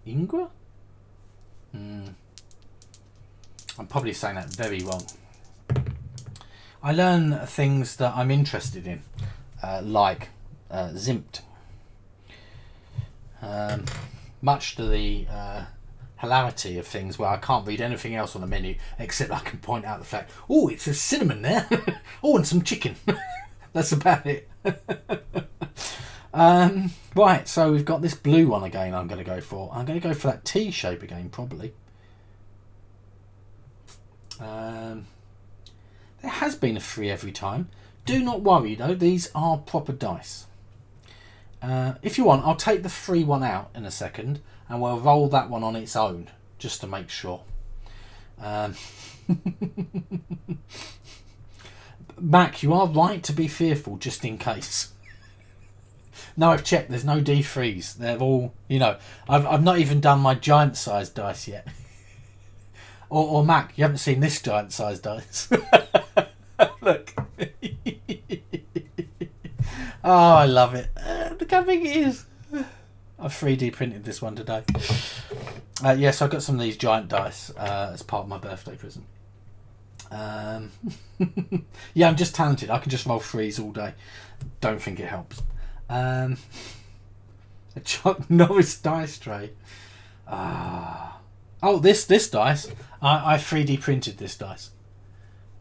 Speaker 1: Ingwer? I'm probably saying that very wrong. I learn things that I'm interested in, like Zimt. Much to the hilarity of things where I can't read anything else on the menu except I can point out the fact, oh, it says cinnamon there. Oh, and some chicken. That's about it. Right, so we've got this blue one again I'm going to go for. I'm going to go for that T shape again, probably. There has been a 3 every time. Do not worry though, these are proper dice. If you want, I'll take the 3 one out in a second and we'll roll that one on its own just to make sure. Mac, you are right to be fearful just in case. No, I've checked, there's no D3s. They're all, you know, I've not even done my giant sized dice yet. Or Mac, you haven't seen this giant sized dice. Look. Oh, I love it. Look how big it is. I've 3D printed this one today. Yes, I got some of these giant dice as part of my birthday present. Yeah, I'm just talented. I can just roll 3s all day. Don't think it helps. A Chuck Norris dice tray. Oh, this dice. I 3D printed this dice.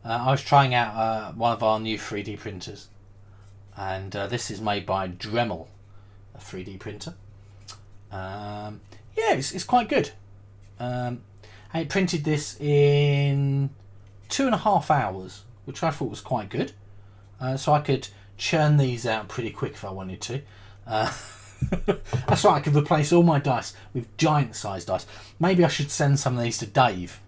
Speaker 1: I was trying out one of our new 3D printers. And this is made by Dremel, a 3D printer. Yeah, it's quite good. I printed this in 2.5 hours, which I thought was quite good. So I could churn these out pretty quick if I wanted to. That's right, I could replace all my dice with giant sized dice. Maybe I should send some of these to Dave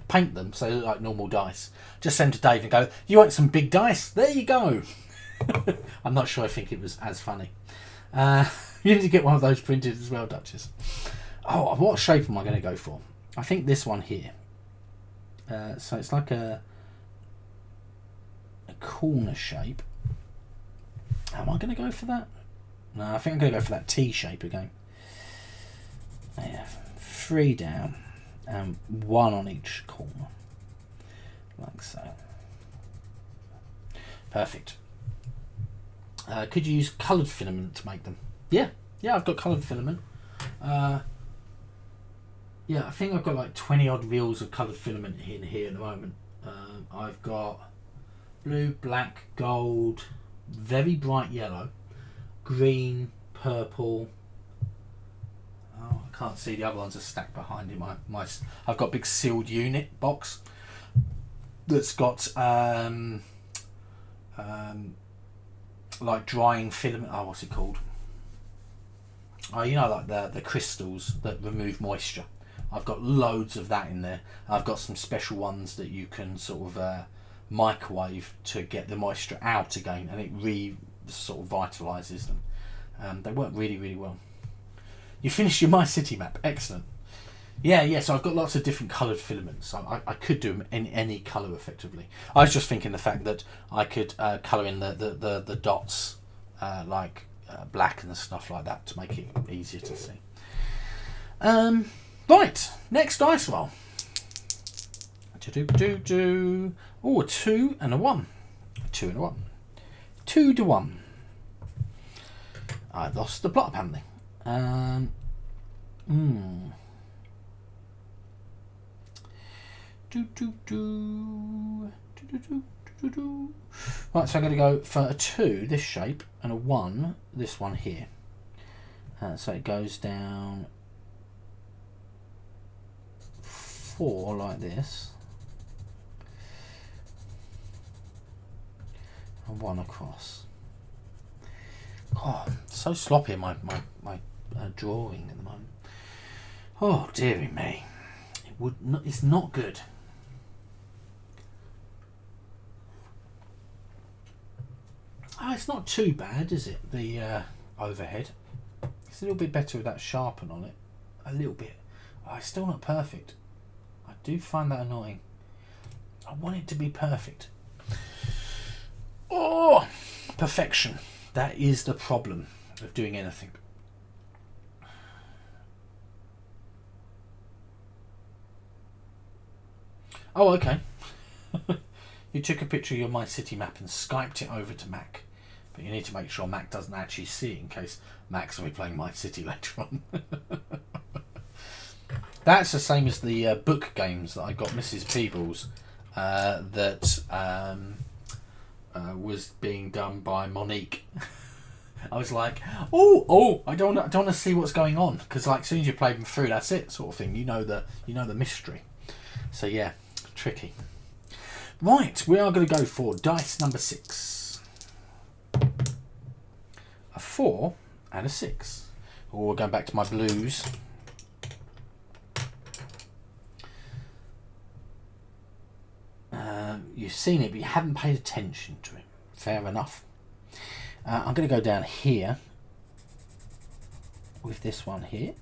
Speaker 1: paint them so they look like normal dice. Just send to Dave and go, you want some big dice? There you go. I'm not sure I think it was as funny. You need to get one of those printed as well, Duchess. Oh, what shape am I going to go for? I think this one here. So it's like a corner shape. Am I going to go for that? No, I think I'm going to go for that T shape again. Yeah, 3 down and 1 on each corner, like so. Perfect. Could you use coloured filament to make them? Yeah, I've got coloured filament. Yeah, I think I've got like 20 odd reels of coloured filament in here at the moment. I've got blue, black, gold, very bright yellow, green, purple. Oh, I can't see, the other ones are stacked behind him. I've got a big sealed unit box that's got like drying filament. Oh, what's it called? Oh, you know, like the crystals that remove moisture. I've got loads of that in there. I've got some special ones that you can sort of microwave to get the moisture out again, and it sort of vitalises them. They work really, really well. You finished your My City map. Excellent. Yeah, so I've got lots of different coloured filaments. I could do them in any colour effectively. I was just thinking the fact that I could colour in the dots like black and stuff like that to make it easier to see. Right, next dice roll. Oh, a 2 and a 1. A 2 and a 1. 2 to 1. I've lost the plot apparently. Right, so I'm going to go for a 2, this shape, and a 1, this one here. So it goes down 4 like this, and 1 across. Oh, so sloppy in my drawing at the moment. Oh, dearie me. It's not good. Oh, it's not too bad, is it? The overhead. It's a little bit better with that sharpen on it. A little bit. Oh, it's still not perfect. I do find that annoying. I want it to be perfect. Oh, perfection. That is the problem of doing anything. Oh, okay. You took a picture of your My City map and Skyped it over to Mac. But you need to make sure Mac doesn't actually see it in case Mac's going to be playing My City later on. That's the same as the book games that I got Mrs. Peebles that was being done by Monique. I was like, oh, I don't want to see what's going on, because like as soon as you play them through, that's it, sort of thing. You know the mystery. So yeah, tricky. Right, we are going to go for dice number 6. A 4 and a 6. Oh, we're going back to my blues. You've seen it, but you haven't paid attention to it. Fair enough. I'm going to go down here with this one here.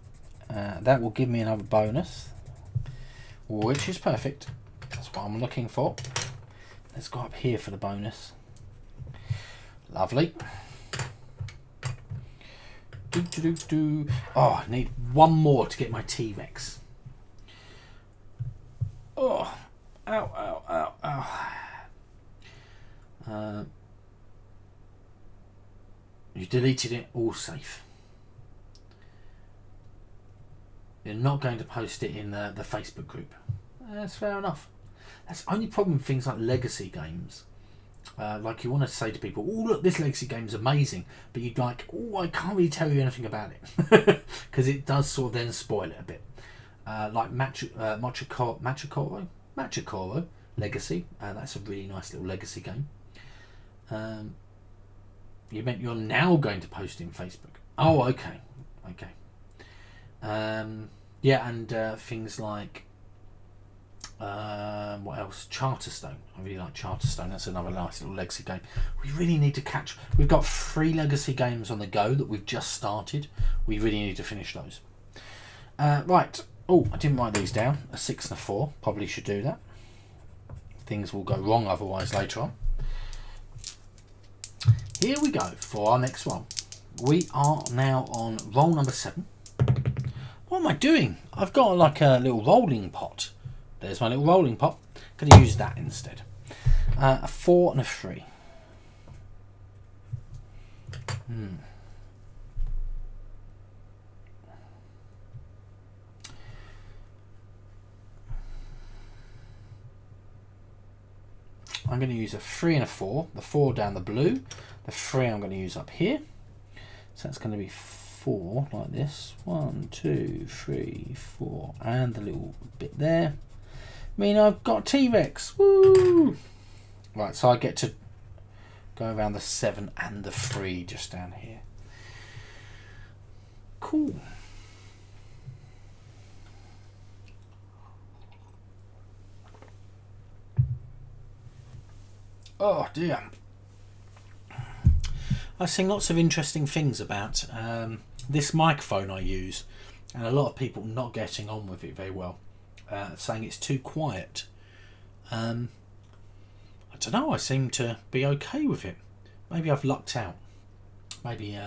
Speaker 1: That will give me another bonus, which is perfect. That's what I'm looking for. Let's go up here for the bonus. Lovely. Oh, I need one more to get my T-Rex. Oh, ow. You deleted it, all safe. You're not going to post it in the Facebook group. That's fair enough. That's the only problem with things like legacy games. Like you want to say to people, oh look, this legacy game is amazing, but you'd like, oh, I can't really tell you anything about it, because it does sort of then spoil it a bit. Like Machikoro Legacy, that's a really nice little legacy game. You meant you're now going to post in Facebook. Oh, okay. Yeah, and things like What else? Charterstone. I really like Charterstone. That's another nice little legacy game. We really need to catch. We've got 3 legacy games on the go that we've just started. We really need to finish those. Right. Oh, I didn't write these down. A 6 and a 4. Probably should do that. Things will go wrong otherwise later on. Here we go for our next roll. We are now on roll number 7. What am I doing? I've got like a little rolling pot. There's my little rolling pot. Going to use that instead. A 4 and a 3. I'm going to use a 3 and a 4. The 4 down the blue. The 3 I'm going to use up here. So that's going to be 4 like this. 1, 2, 3, 4. And the little bit there. I mean, I've got T-Rex. Woo! Right, so I get to go around the 7 and the 3 just down here. Cool. Oh dear. I've seen lots of interesting things about this microphone I use, and a lot of people not getting on with it very well, saying it's too quiet. I don't know, I seem to be okay with it. Maybe I've lucked out. Maybe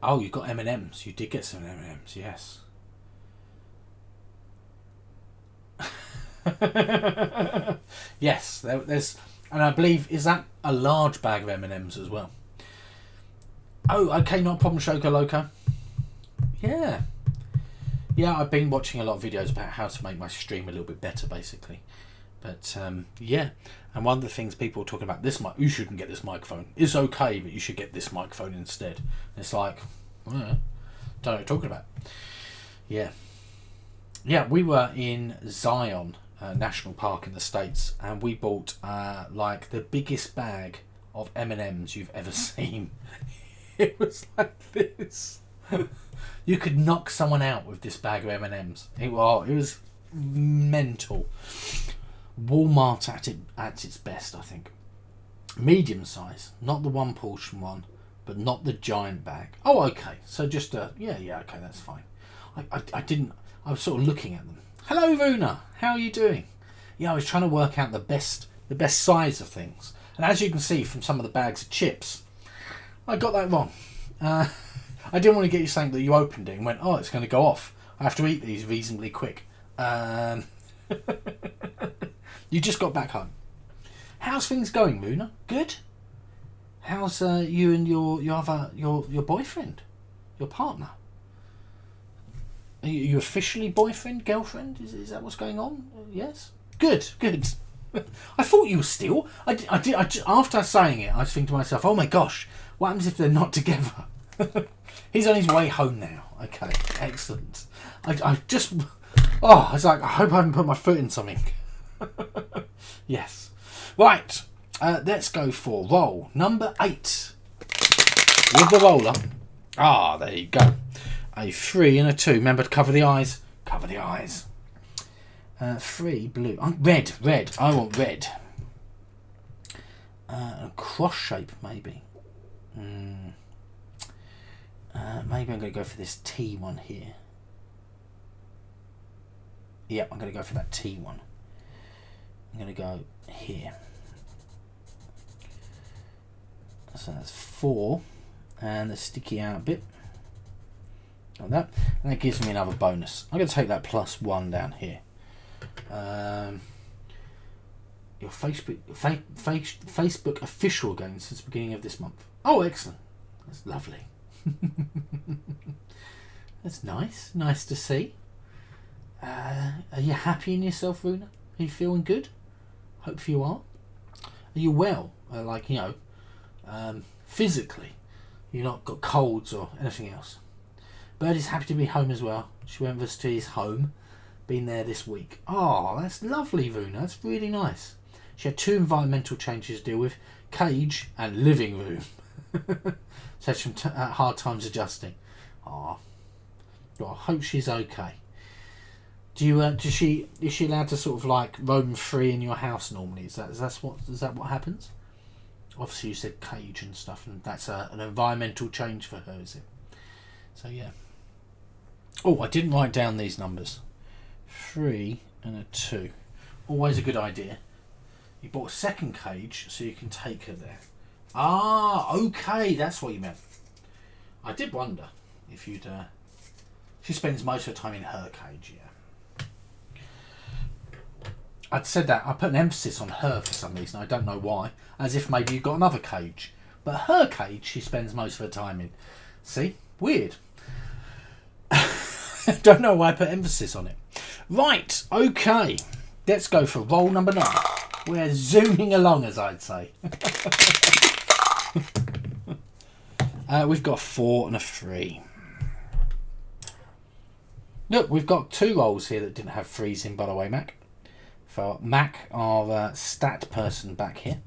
Speaker 1: oh, you got M&Ms. You did get some M&Ms, yes. Yes, there's, and I believe, is that a large bag of M&Ms as well? Oh, okay, not a problem, Shoko Loco. Yeah, I've been watching a lot of videos about how to make my stream a little bit better, basically. But yeah, and one of the things people are talking about, this mic, you shouldn't get this microphone. It's okay, but you should get this microphone instead. And it's like, don't know what you're talking about. Yeah, we were in Zion National Park in the States, and we bought like the biggest bag of M&Ms you've ever seen. It was like this. You could knock someone out with this bag of M&Ms. It was mental. Walmart at its best, I think. Medium size, not the 1 portion one, but not the giant bag. Oh, okay. So just yeah, okay, that's fine. I was sort of looking at them. Hello, Runa. How are you doing? Yeah, I was trying to work out the best size of things, and as you can see from some of the bags of chips, I got that wrong. I didn't want to get you saying that you opened it and went, oh, it's going to go off. I have to eat these reasonably quick. You just got back home. How's things going, Runa? Good. How's you and your boyfriend, your partner? Are you officially boyfriend, girlfriend? Is that what's going on? Yes. Good. I thought you were still. I did. After saying it, I was thinking to myself, "Oh my gosh, what happens if they're not together?" He's on his way home now. Okay, excellent. I just. Oh, I was like, I hope I haven't put my foot in something. Yes. Right. Let's go for roll number 8 with the roller. Ah, there you go. A 3 and a 2. Remember to cover the eyes. Cover the eyes. 3 blue. Red. I want red. A cross shape, maybe. Maybe I'm going to go for this T one here. Yep, I'm going to go for that T one. I'm going to go here. So that's 4. And the sticky out bit. Like that, and that gives me another bonus. I'm going to take that +1 down here. Your Facebook official game since the beginning of this month. Oh, excellent. That's lovely. That's nice to see. Are you happy in yourself, Runa? Are you feeling good? Hope you are. Are you well? Physically, you've not got colds or anything else. Birdie's happy to be home as well. She went with us to his home. Been there this week. Oh, that's lovely, Runa. That's really nice. She had 2 environmental changes to deal with. Cage and living room. So had some hard times adjusting. Oh, well, I hope she's okay. Is she allowed to sort of like roam free in your house normally? Is that what happens? Obviously, you said cage and stuff, and that's an environmental change for her, is it? So yeah. Oh, I didn't write down these numbers. 3 and a 2. Always a good idea. You bought a second cage so you can take her there. Ah, okay, that's what you meant. I did wonder if you'd. She spends most of her time in her cage, yeah. I'd said that. I put an emphasis on her for some reason. I don't know why. As if maybe you've got another cage. But her cage, she spends most of her time in. See? Weird. Don't know why I put emphasis on it. Right, okay. Let's go for roll number 9. We're zooming along, as I'd say. We've got a 4 and a 3. Look, we've got 2 rolls here that didn't have 3s in, by the way, Mac. For Mac, our stat person back here.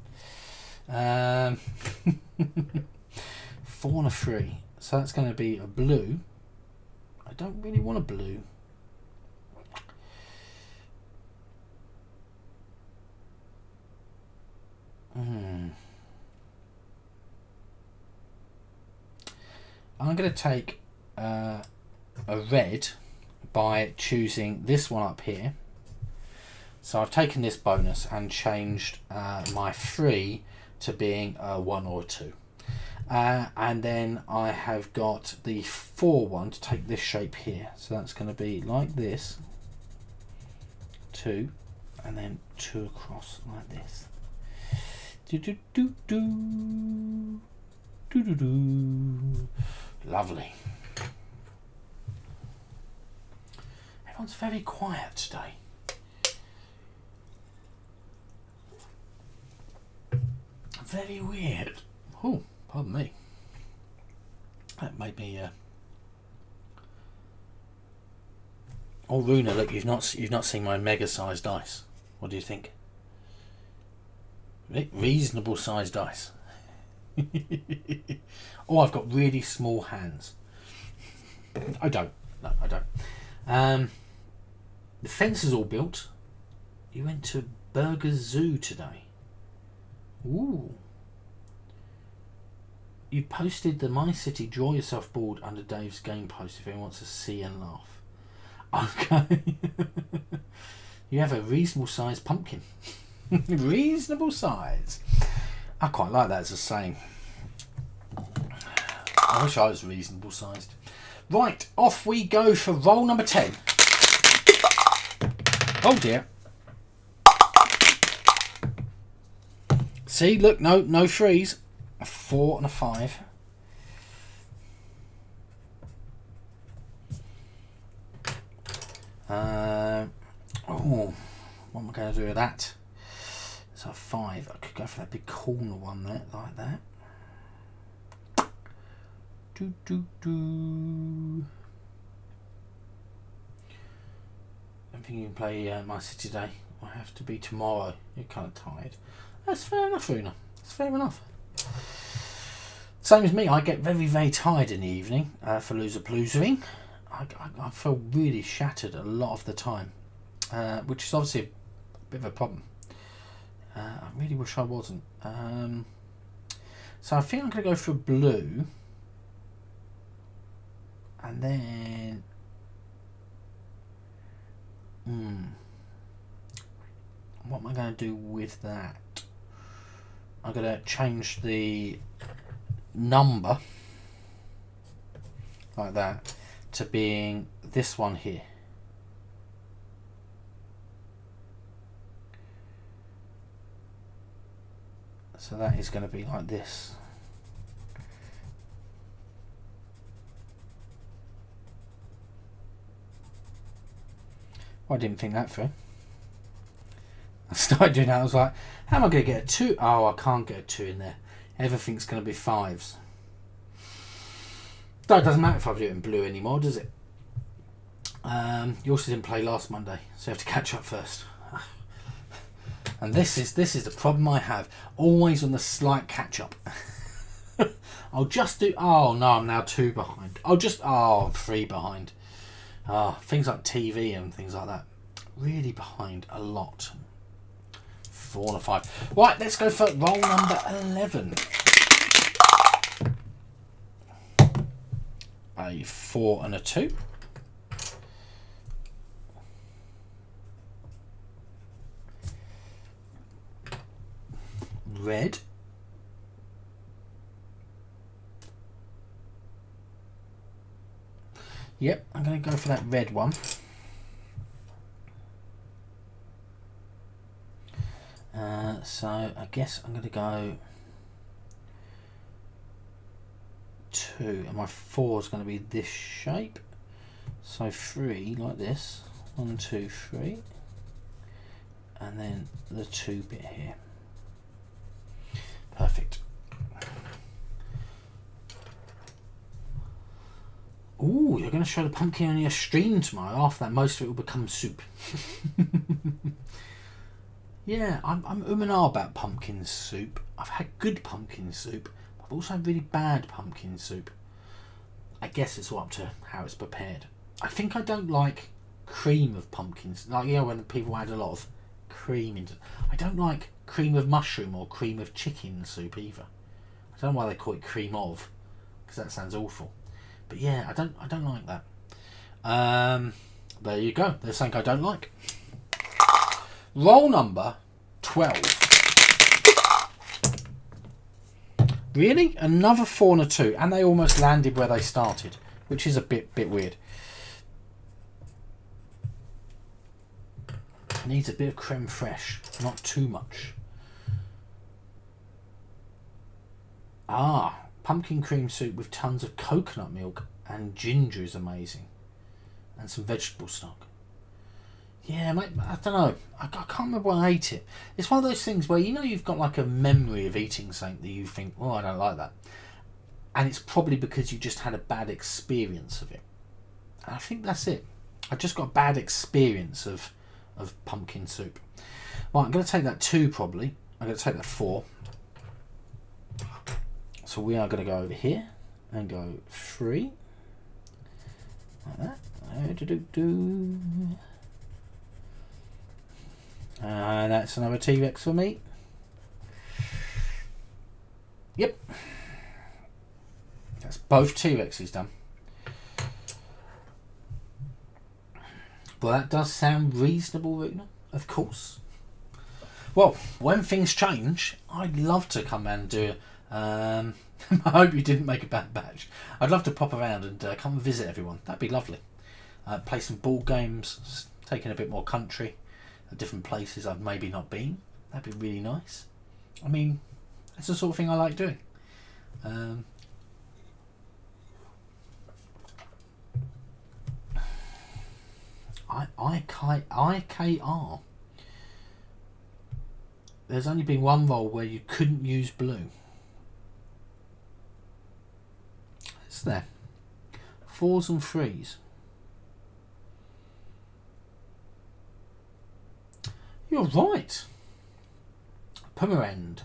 Speaker 1: 4 and a 3. So that's going to be a blue. I don't really want a blue. I'm going to take a red by choosing this one up here. So I've taken this bonus and changed my 3 to being a 1 or a 2. And then I have got the 4 one to take this shape here. So that's going to be like this. 2. And then 2 across like this. Do-do-do-do. Do-do-do. Lovely. Everyone's very quiet today. Very weird. Oh, pardon me. That made me. Oh, Runa, look, you've not seen my mega-sized dice. What do you think? Reasonable sized dice. Oh, I've got really small hands. I don't. No, I don't. The fence is all built. You went to Burger Zoo today. Ooh. You posted the My City Draw Yourself board under Dave's game post if anyone wants to see and laugh. Okay. You have a reasonable sized pumpkin. Reasonable size. I quite like that as a saying. I wish I was reasonable sized. Right, off we go for roll number 10. Oh dear. See, look, no threes. A 4 and a 5. Oh, what am I going to do with that? So 5. I could go for that big corner one there, like that. I'm thinking you can play My City today. I have to be tomorrow. You're kind of tired. That's fair enough, Runa. That's fair enough. Same as me, I get very, very tired in the evening for loser-ploosering. I feel really shattered a lot of the time, which is obviously a bit of a problem. I really wish I wasn't. So I think I'm going to go for blue. And then... what am I going to do with that? I'm going to change the number like that to being this one here. So that is going to be like this. Well, I didn't think that through. I started doing that. I was like, how am I going to get a 2? Oh, I can't get a 2 in there. Everything's going to be 5s. So it doesn't matter if I do it in blue anymore, does it? You also didn't play last Monday, so you have to catch up first. And this is the problem I have. Always on the slight catch up. I'll just do... Oh, no, I'm now 2 behind. I'm 3 behind. things like TV and things like that. Really behind a lot. 4 and a 5. Right, let's go for roll number 11. A 4 and a 2. Red. Yep, I'm going to go for that red one. So I guess I'm going to go 2, and my 4 is going to be this shape. So 3 like this. 1, 2, 3, and then the 2 bit here. Perfect. Ooh, you're going to show the pumpkin on your stream tomorrow. After that, most of it will become soup. Yeah, I'm and ah about pumpkin soup. I've had good pumpkin soup. I've also had really bad pumpkin soup. I guess it's all up to how it's prepared. I think I don't like cream of pumpkins. Like, you know, when people add a lot of cream into. I don't like cream of mushroom or cream of chicken soup either. I don't know why they call it cream of, because that sounds awful. But yeah, I don't like that. There you go. There's something I don't like. Roll number 12. Really? Another 4 and a 2, and they almost landed where they started, which is a bit weird. Needs a bit of creme fraiche, not too much. Pumpkin cream soup with tons of coconut milk and ginger is amazing, and some vegetable stock. Yeah, mate, I don't know. I can't remember when I ate it. It's one of those things where, you know, you've got like a memory of eating something that you think, oh, I don't like that. And it's probably because you just had a bad experience of it. And I think that's it. I just got a bad experience of pumpkin soup. Right, I'm going to take that 2 probably. I'm going to take that 4. So we are going to go over here and go 3. Like that. That's another T-Rex for me. Yep. That's both T-Rexes done. Well, that does sound reasonable, Runa, of course. Well, when things change, I'd love to come and do I hope you didn't make a bad batch. I'd love to pop around and come and visit everyone. That'd be lovely. Play some board games, taking a bit more country. Different places I've maybe not been. That'd be really nice. I mean, it's the sort of thing I like doing. IKR. There's only been one roll where you couldn't use blue. It's there. 4s and 3s. You're right. Pomerand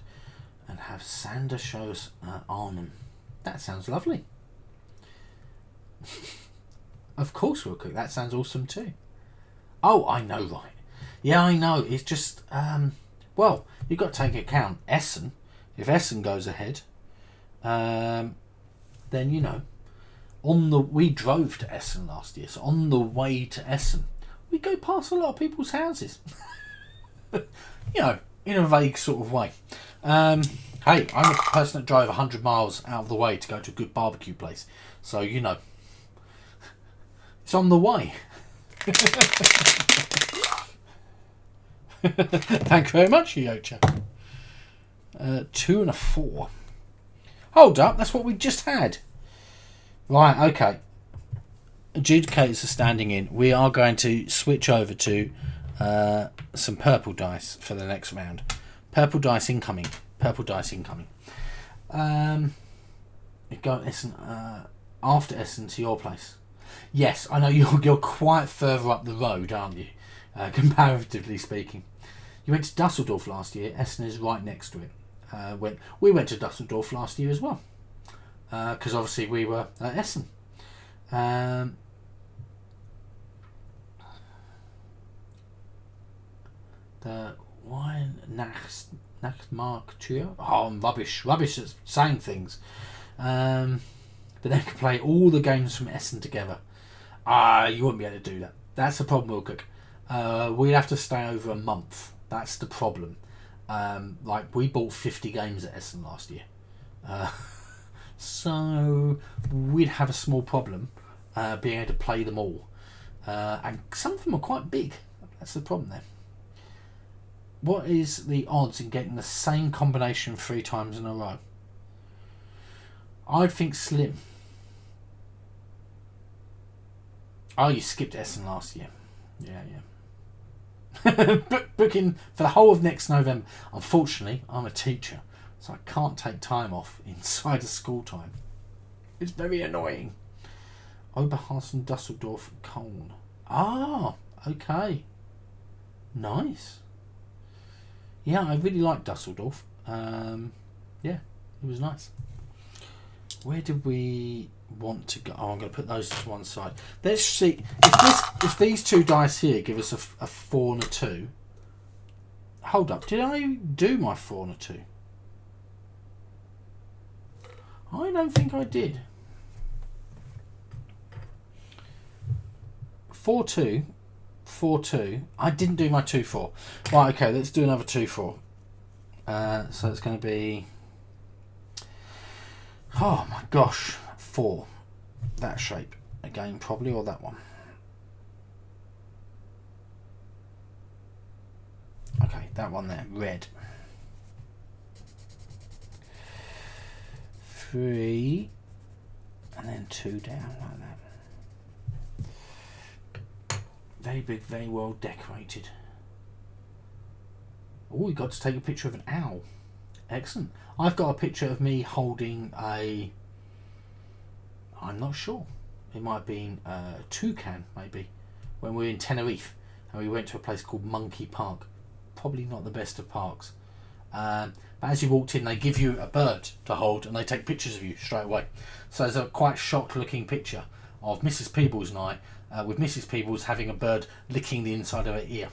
Speaker 1: and have Sander show us Arnhem. That sounds lovely. Of course we'll cook. That sounds awesome too. Oh, I know, right. Yeah, I know. It's just, well, you've got to take account Essen. If Essen goes ahead, then, you know, we drove to Essen last year. So on the way to Essen, we go past a lot of people's houses. You know, in a vague sort of way. Hey, I'm a person that drove 100 miles out of the way to go to a good barbecue place. So, you know, it's on the way. Thank you very much, Yocha. 2 and a 4. Hold up, that's what we just had. Right, okay. Adjudicators are standing in. We are going to switch over to some purple dice for the next round. Purple dice incoming. Purple dice incoming. You go Essen, after Essen to your place. Yes, I know you're quite further up the road, aren't you? Comparatively speaking. You went to Dusseldorf last year. Essen is right next to it. We went to Dusseldorf last year as well. Because obviously we were at Essen. The Wine Nachtmark Trio. Oh, I'm rubbish at saying things. But they can play all the games from Essen together. You wouldn't be able to do that. That's the problem, Wilcock. We'd have to stay over a month. That's the problem. Like, we bought 50 games at Essen last year. So we'd have a small problem being able to play them all. And some of them are quite big. That's the problem there. What is the odds in getting the same combination 3 times in a row? I'd think slim. Oh, you skipped Essen last year. Yeah. Booking for the whole of next November. Unfortunately, I'm a teacher, so I can't take time off inside of school time. It's very annoying. Oberhausen, Dusseldorf, Köln. Ah, okay. Nice. Yeah, I really like Dusseldorf. Yeah, it was nice. Where did we want to go? Oh, I'm going to put those to one side. Let's see if these 2 dice here give us a 4 and a 2. Hold up, did I do my 4 and a 2? I don't think I did. 4-2, 4-2. I didn't do my 2-4. Right, okay, let's do another 2-4. So it's going to be. Oh my gosh, 4. That shape again, probably, or that one. Okay, that one there, red. 3, and then 2 down like that. Very big, very well decorated. Oh, we got to take a picture of an owl. Excellent. I've got a picture of me holding a. I'm not sure. It might have been a toucan, maybe, when we were in Tenerife and we went to a place called Monkey Park. Probably not the best of parks. But as you walked in, they give you a bird to hold and they take pictures of you straight away. So there's a quite shocked looking picture of Mrs. Peebles and I, with Mrs. Peebles having a bird licking the inside of her ear.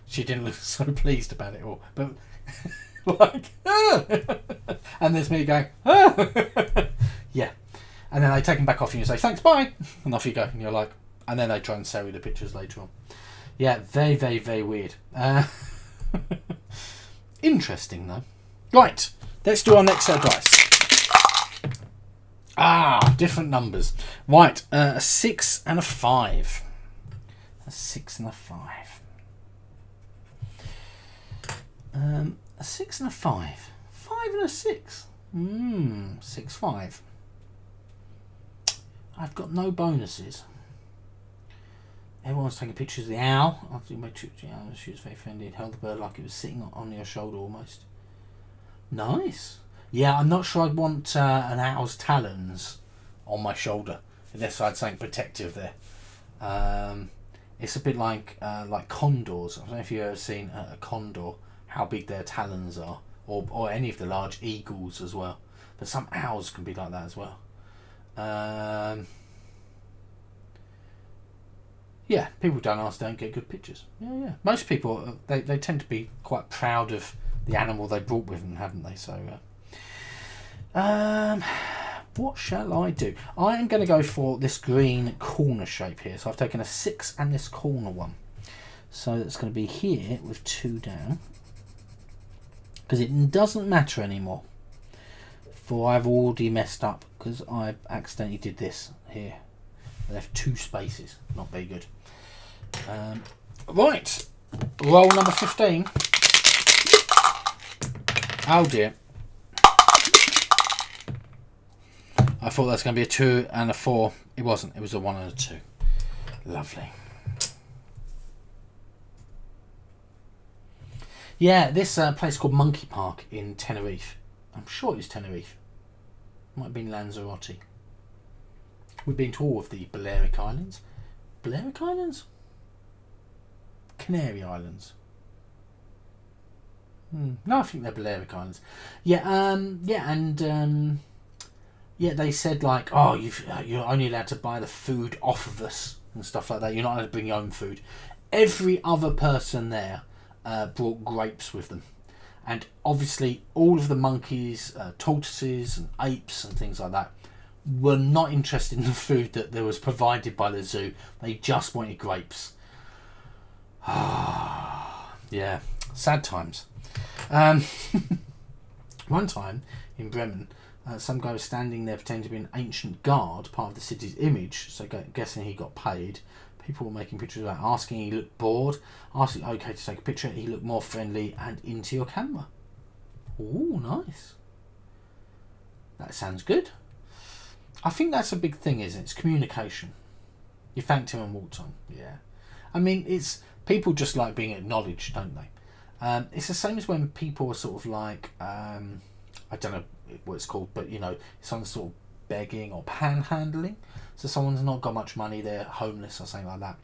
Speaker 1: She didn't look so pleased about it all. But like, and there's me going, yeah. And then they take them back off you and say, thanks, bye. And off you go. And you're like, and then they try and sell you the pictures later on. Yeah, very, very, very weird. Interesting, though. Right, let's do our next set of dice. Different numbers. Right, a 6 and a 5. A 6 and a 5. A 6 and a 5. 5 and a 6. 6, 5. I've got no bonuses. Everyone's taking pictures of the owl. After you made sure she was very friendly and held the bird like it was sitting on your shoulder almost. Nice. Yeah, I'm not sure I'd want an owl's talons on my shoulder unless I had something protective there. It's a bit like condors. I don't know if you've ever seen a condor, how big their talons are, or any of the large eagles as well. But some owls can be like that as well. Yeah, people don't ask, don't get good pictures. Yeah. Most people, they tend to be quite proud of the animal they brought with them, haven't they? So, what shall I do? I am going to go for this green corner shape here. So I've taken a 6 and this corner one. So it's going to be here with 2 down. Because it doesn't matter anymore. For I've already messed up because I accidentally did this here. I left 2 spaces. Not very good. Right. Roll number 15. Oh dear. I thought that was going to be a 2 and a 4. It wasn't. It was a 1 and a 2. Lovely. Yeah, this place called Monkey Park in Tenerife. I'm sure it was Tenerife. Might have been Lanzarote. We've been to all of the Balearic Islands. Balearic Islands? Canary Islands. No, I think they're Balearic Islands. Yeah, they said like, oh, you're only allowed to buy the food off of us and stuff like that. You're not allowed to bring your own food. Every other person there brought grapes with them. And obviously all of the monkeys, tortoises and apes and things like that were not interested in the food that was provided by the zoo. They just wanted grapes. Yeah, sad times. One time in Bremen, some guy was standing there pretending to be an ancient guard, part of the city's image, so guessing he got paid. People were making pictures of that, asking he looked bored, asking okay to take a picture. He looked more friendly and into your camera. Ooh, nice. That sounds good. I think that's a big thing, isn't it? It's communication. You thanked him and walked on. Yeah. I mean, it's people just like being acknowledged, don't they? It's the same as when people are sort of like, I don't know what it's called, but you know, someone's sort of begging or panhandling. So someone's not got much money, they're homeless or something like that.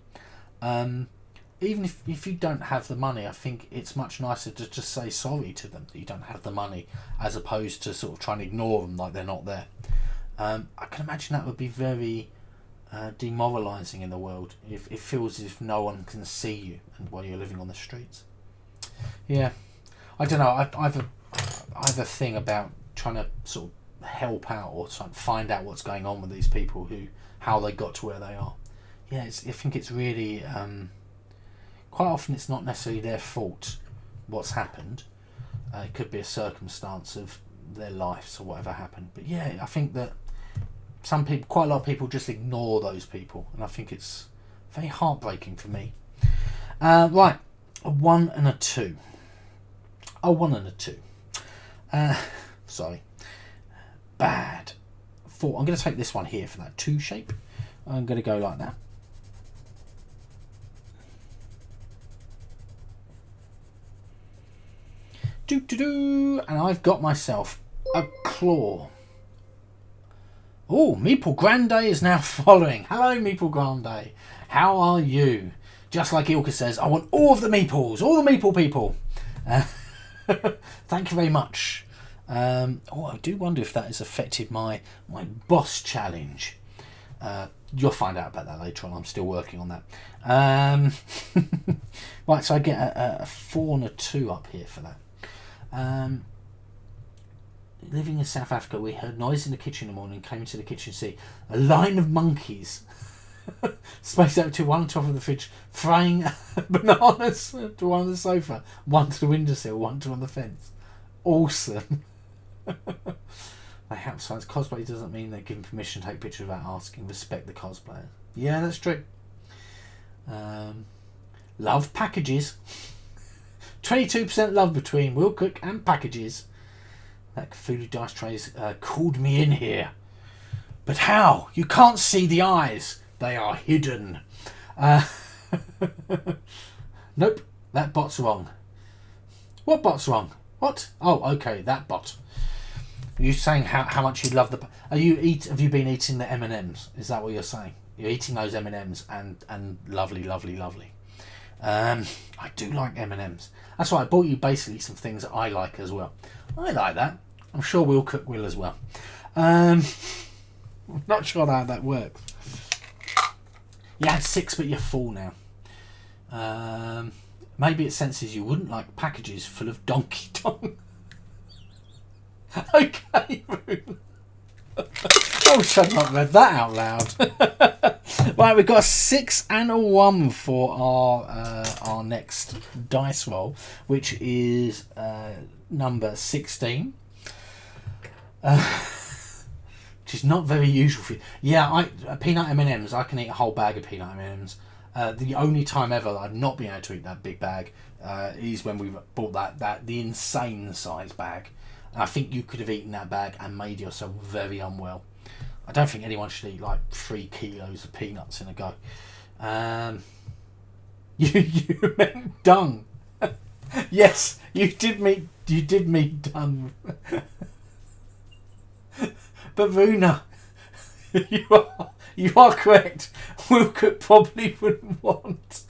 Speaker 1: Even if you don't have the money, I think it's much nicer to just say sorry to them that you don't have the money, as opposed to sort of trying to ignore them like they're not there. I can imagine that would be very demoralising in the world if it feels as if no one can see you and while you're living on the streets. Yeah, I don't know. I have a thing about trying to sort of help out or try and find out what's going on with these people, how they got to where they are. Yeah, I think it's really quite often it's not necessarily their fault what's happened. It could be a circumstance of their lives or whatever happened. But yeah, I think that some people, quite a lot of people, just ignore those people, and I think it's very heartbreaking for me. Right, a 1 and a 2. A 1 and a 2. Sorry. Bad. 4. I'm going to take this one here for that 2 shape. I'm going to go like that. And I've got myself a claw. Oh, Meeple Grande is now following. Hello, Meeple Grande. How are you? Just like Ilka says, I want all of the meeples, all the meeple people. Thank you very much. I do wonder if that has affected my boss challenge. You'll find out about that later on. I'm still working on that. Right, so I get a 4 and a 2 up here for that. Living in South Africa, we heard noise in the kitchen in the morning, came into the kitchen to see a line of monkeys spaced out to one on top of the fridge, throwing bananas to one on the sofa, one to the windowsill, one to on the fence. Awesome. They have signs. Cosplay doesn't mean they're given permission to take pictures without asking. Respect the cosplayers. Yeah, that's true. Love packages. 22% love between Will Cook and packages. That Cthulhu dice trays called me in here. But how? You can't see the eyes. They are hidden. Nope, that bot's wrong. What bot's wrong? What? Oh, okay, that bot. Are you saying how much you love the... Have you been eating the M&Ms? Is that what you're saying? You're eating those M&Ms and lovely, lovely, lovely. I do like M&Ms. That's why I bought you basically some things that I like as well. I like that. I'm sure Will Cook will as well. I'm not sure how that works. You had 6 but you're full now. Maybe it senses you wouldn't like packages full of donkey dong. Okay, Rune. I wish I'd not read that out loud. Right, we've got a 6 and a 1 for our next dice roll, which is number 16. Which is not very usual for you. Yeah, peanut M&Ms. I can eat a whole bag of peanut M&Ms. The only time ever that I've not been able to eat that big bag is when we bought the insane size bag. And I think you could have eaten that bag and made yourself very unwell. I don't think anyone should eat like 3 kilos of peanuts in a go. You meant dung. Yes, you did mean dung. But Runa, you are correct. Will Cook probably wouldn't want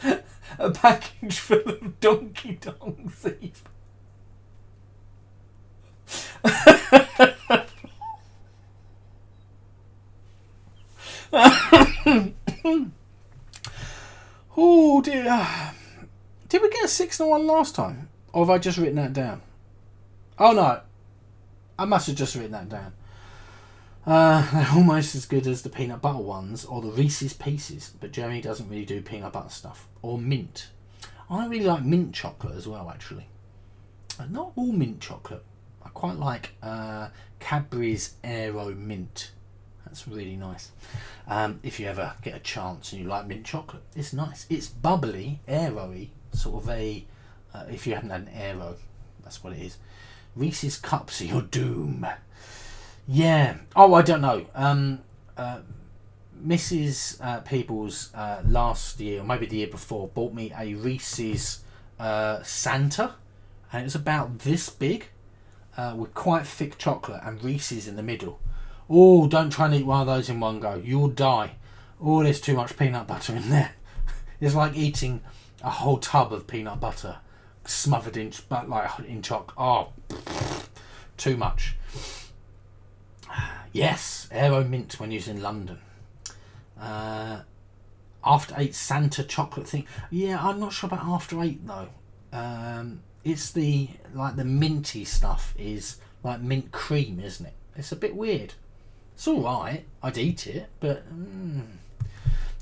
Speaker 1: a package full of donkey dongs either. Oh dear. Did we get a 6 the one last time? Or have I just written that down? Oh no, I must have just written that down. They're almost as good as the peanut butter ones or the Reese's Pieces, but Jeremy doesn't really do peanut butter stuff. Or mint. I don't really like mint chocolate as well, actually. Not all mint chocolate. I quite like Cadbury's Aero Mint. That's really nice. If you ever get a chance and you like mint chocolate, it's nice. It's bubbly, aero-y, sort of a... if you haven't had an Aero, that's what it is. Reese's Cups are your doom. Yeah. Oh, I don't know. Mrs. Peebles last year, or maybe the year before, bought me a Reese's Santa. And it was about this big, with quite thick chocolate and Reese's in the middle. Oh, don't try and eat one of those in one go. You'll die. Oh, there's too much peanut butter in there. It's like eating a whole tub of peanut butter smothered in chocolate. Oh, too much. Yes, Aero Mint when you're in London. After 8 Santa chocolate thing. Yeah, I'm not sure about After 8 though. It's the minty stuff is like mint cream, isn't it? It's a bit weird. It's alright, I'd eat it, but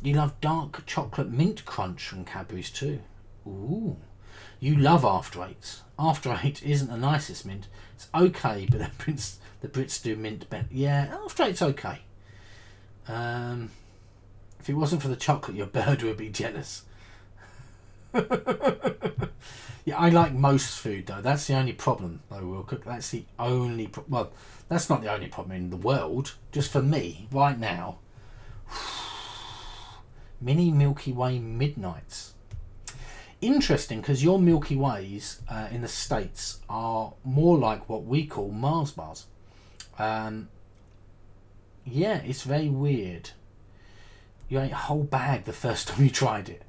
Speaker 1: you love dark chocolate mint crunch from Cadbury's too. Ooh, you love After 8s. After 8 isn't the nicest mint. It's okay, but the Brits do mint better. Yeah, After 8's okay. If it wasn't for the chocolate, your bird would be jealous. Yeah, I like most food though. That's the only problem though, Will Cook. That's the only well, that's not the only problem in the world. Just for me, right now. Mini Milky Way Midnights. Interesting, because your Milky Ways in the States are more like what we call Mars bars. Yeah, it's very weird. You ate a whole bag the first time you tried it.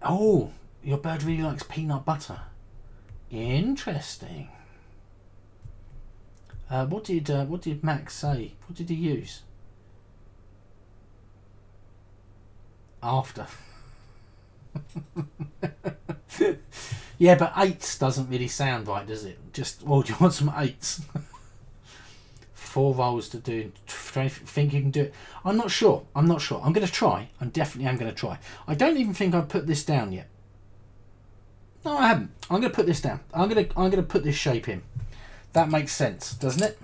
Speaker 1: Oh, your bird really likes peanut butter. Interesting. What did Max say? What did he use? After. Yeah, but 8s doesn't really sound right, does it? Just, well, do you want some 8s? 4 rolls to do. Think you can do it? I'm not sure. I'm going to try. I definitely am going to try. I don't even think I've put this down yet. No, I haven't. I'm going to put this down. I'm going to put this shape in. That makes sense, doesn't it?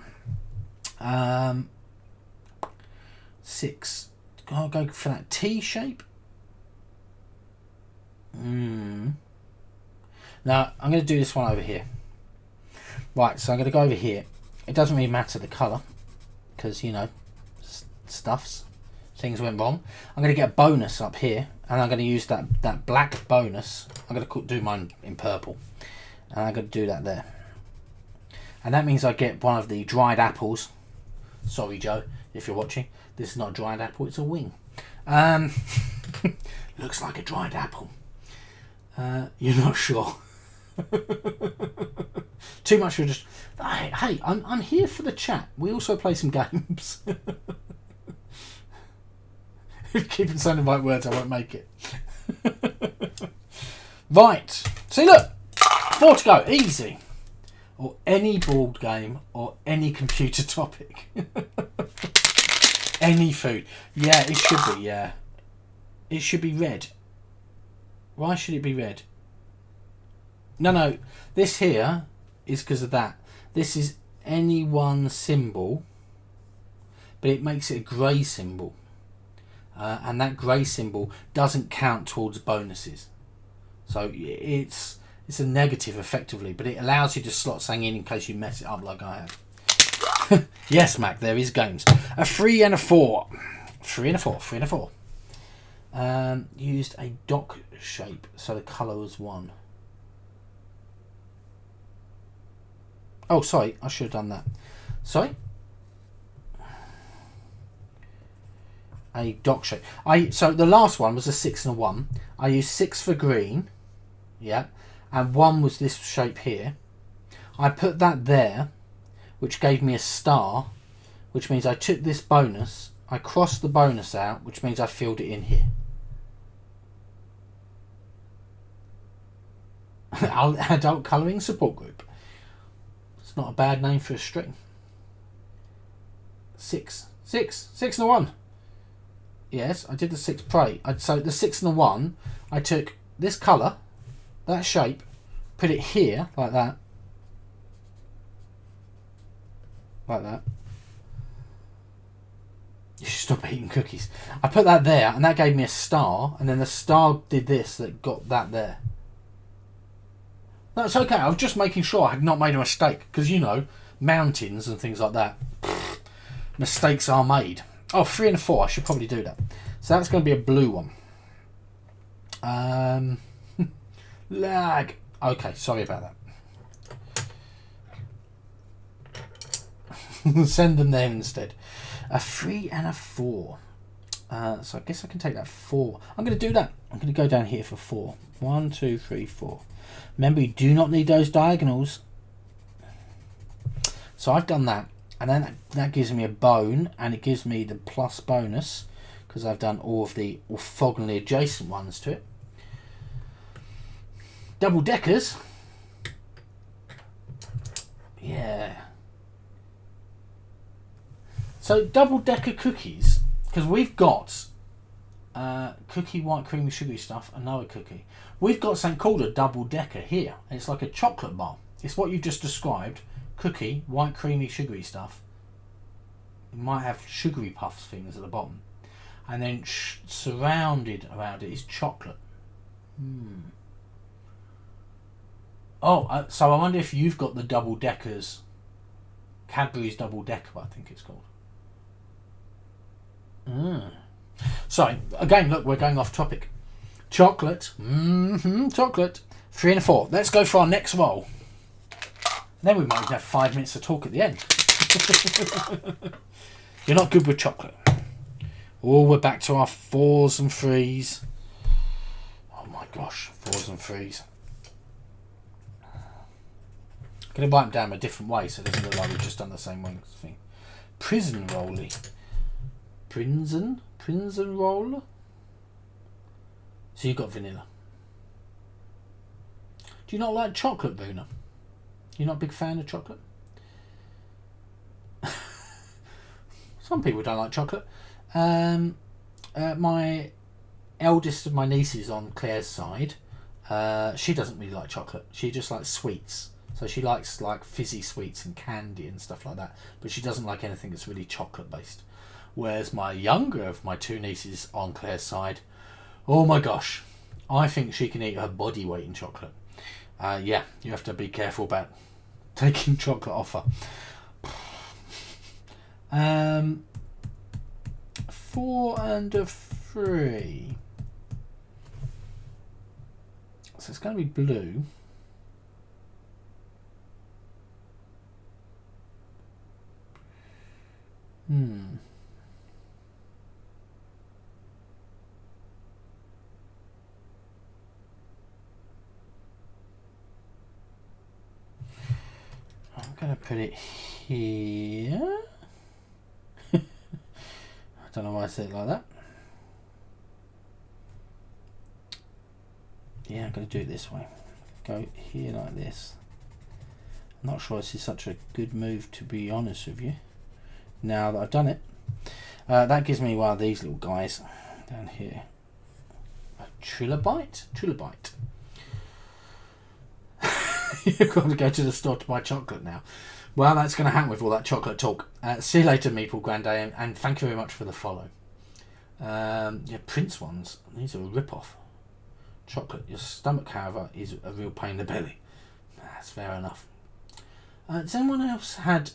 Speaker 1: 6. I'll go for that T shape. Now I'm going to do this one over here. Right, so I'm going to go over here. It doesn't really matter the colour because, you know, things went wrong. I'm going to get a bonus up here, and I'm going to use that black bonus. I'm going to do mine in purple, and I'm going to do that there. And that means I get one of the dried apples. Sorry, Joe, if you're watching. This is not a dried apple, it's a wing. Looks like a dried apple. You're not sure. Too much for just... Hey, I'm here for the chat. We also play some games. Keeping saying the right words, I won't make it. Right. See, look. 4 to go. Easy. Or any board game or any computer topic. Any food. Yeah, it should be, yeah. It should be red. Why should it be red? No. This here is because of that. This is any one symbol, but it makes it a grey symbol. And that grey symbol doesn't count towards bonuses. So it's a negative effectively, but it allows you to slot something in case you mess it up like I have. Yes, Mac, there is games. A 3 and a 4. 3 and a 4. 3 and a 4. Used a dock shape, so the colour was 1. Oh, sorry, I should have done that. Sorry? A dock shape. So the last one was a 6 and a 1. I used 6 for green, yeah, and 1 was this shape here. I put that there, which gave me a star, which means I took this bonus, I crossed the bonus out, which means I filled it in here. Adult colouring support group. It's not a bad name for a string. 6 and a 1. Yes, I did the 6 prey. So the 6 and a 1, I took this colour, that shape, put it here like that. Like that. You should stop eating cookies. I put that there, and that gave me a star, and then the star did this, that got that there. No, it's okay. I was just making sure I had not made a mistake, because you know, mountains and things like that, mistakes are made. Oh, 3 and a 4. I should probably do that. So that's going to be a blue one. Lag. Okay, sorry about that. Send them there instead. A 3 and a 4. So I guess I can take that 4. I'm going to do that. I'm going to go down here for 4. 1, 2, 3, 4. Remember, you do not need those diagonals. So I've done that. And then that gives me a bone, and it gives me the plus bonus because I've done all of the orthogonally adjacent ones to it. Double deckers. Yeah. So double decker cookies, because we've got cookie, white, creamy, sugary stuff, another cookie. We've got something called a double decker here. It's like a chocolate bar. It's what you just described. Cookie, white, creamy, sugary stuff. You might have sugary puffs things at the bottom, and then surrounded around it is chocolate. Oh, so I wonder if you've got the double deckers, Cadbury's double decker, I think it's called. So again, look, we're going off topic. Chocolate, chocolate. 3 and a 4. Let's go for our next roll. Then we might have 5 minutes to talk at the end. You're not good with chocolate. Oh, we're back to our 4s and 3s. Oh my gosh, 4s and 3s. I'm going to write them down a different way so it doesn't look like we've just done the same thing. Prison rolly. Prison roller. So you've got vanilla. Do you not like chocolate, Luna? You're not a big fan of chocolate? Some people don't like chocolate. My eldest of my nieces on Claire's side, she doesn't really like chocolate. She just likes sweets. So she likes like fizzy sweets and candy and stuff like that. But she doesn't like anything that's really chocolate based. Whereas my younger of my 2 nieces on Claire's side, oh my gosh, I think she can eat her body weight in chocolate. Yeah, you have to be careful about taking chocolate off her. 4 and a 3. So it's going to be blue. I'm going to put it here. I don't know why I said it like that. Yeah, I'm going to do it this way. Go here like this. I'm not sure this is such a good move, to be honest with you. Now that I've done it, that gives me one of these little guys down here. A trilobite? Trilobite. You've got to go to the store to buy chocolate now. Well, that's going to happen with all that chocolate talk. See you later, Meeple Grande, and thank you very much for the follow. Yeah, Prince ones. These are a rip-off. Chocolate. Your stomach, however, is a real pain in the belly. That's fair enough. Does anyone else had...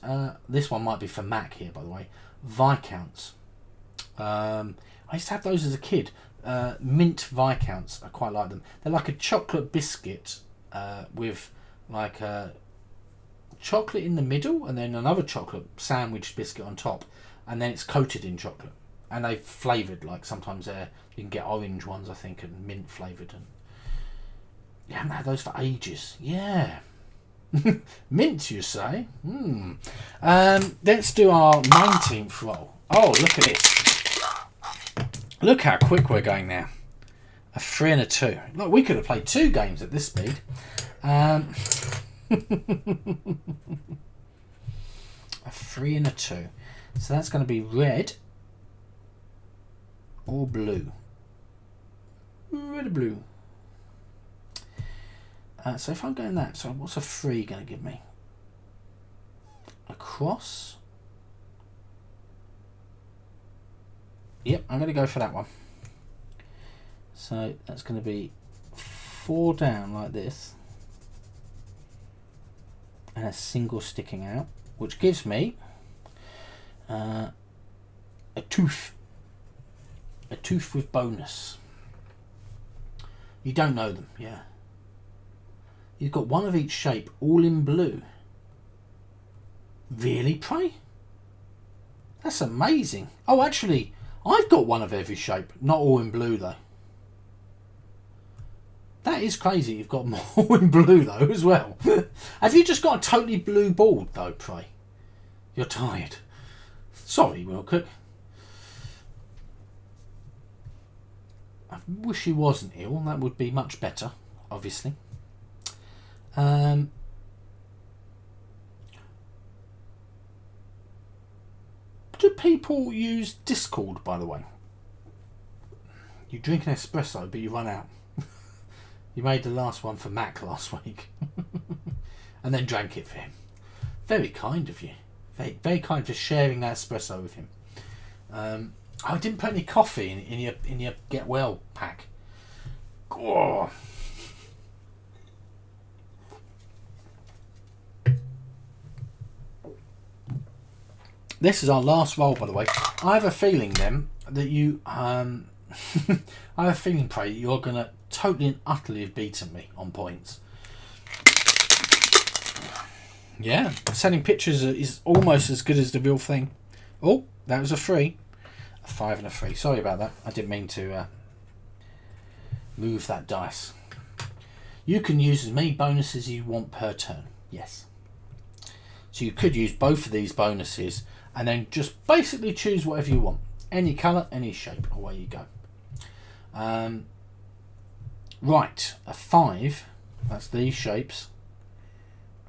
Speaker 1: this one might be for Mac here, by the way. Viscounts. I used to have those as a kid. Mint Viscounts. I quite like them. They're like a chocolate biscuit with like a chocolate in the middle and then another chocolate sandwich biscuit on top, and then it's coated in chocolate, and they've flavoured, like sometimes you can get orange ones, I think, and mint flavoured. And you haven't had those for ages. Yeah. Mint, you say? Let's do our 19th roll. Oh, look at this. Look how quick we're going now. A 3 and a 2. Look, we could have played 2 games at this speed. A 3 and a 2. So that's going to be red or blue. Red or blue. So if I'm going that, so what's a 3 going to give me? A cross. Yep, I'm going to go for that one. So that's going to be 4 down like this. And a single sticking out, which gives me a tooth. A tooth with bonus. You don't know them, yeah. You've got one of each shape, all in blue. Really, Prey? That's amazing. Oh, actually, I've got one of every shape, not all in blue though. That is crazy. You've got them all in blue though as well. Have you just got a totally blue board though, Prey? You're tired. Sorry, Wilcock. I wish he wasn't ill. That would be much better, obviously. Do people use Discord, by the way? You drink an espresso, but you run out. You made the last one for Mac last week. And then drank it for him. Very kind of you. Very, very kind for sharing that espresso with him. I didn't put any coffee in your get well pack. Oh. This is our last roll, by the way. I have a feeling then that you I have a feeling, Prey, that you're gonna totally and utterly have beaten me on points. Yeah, sending pictures is almost as good as the real thing. Oh, that was a 3. A 5 and a 3. Sorry about that. I didn't mean to move that dice. You can use as many bonuses as you want per turn. Yes. So you could use both of these bonuses and then just basically choose whatever you want. Any colour, any shape. Away you go. Right. A 5. That's these shapes.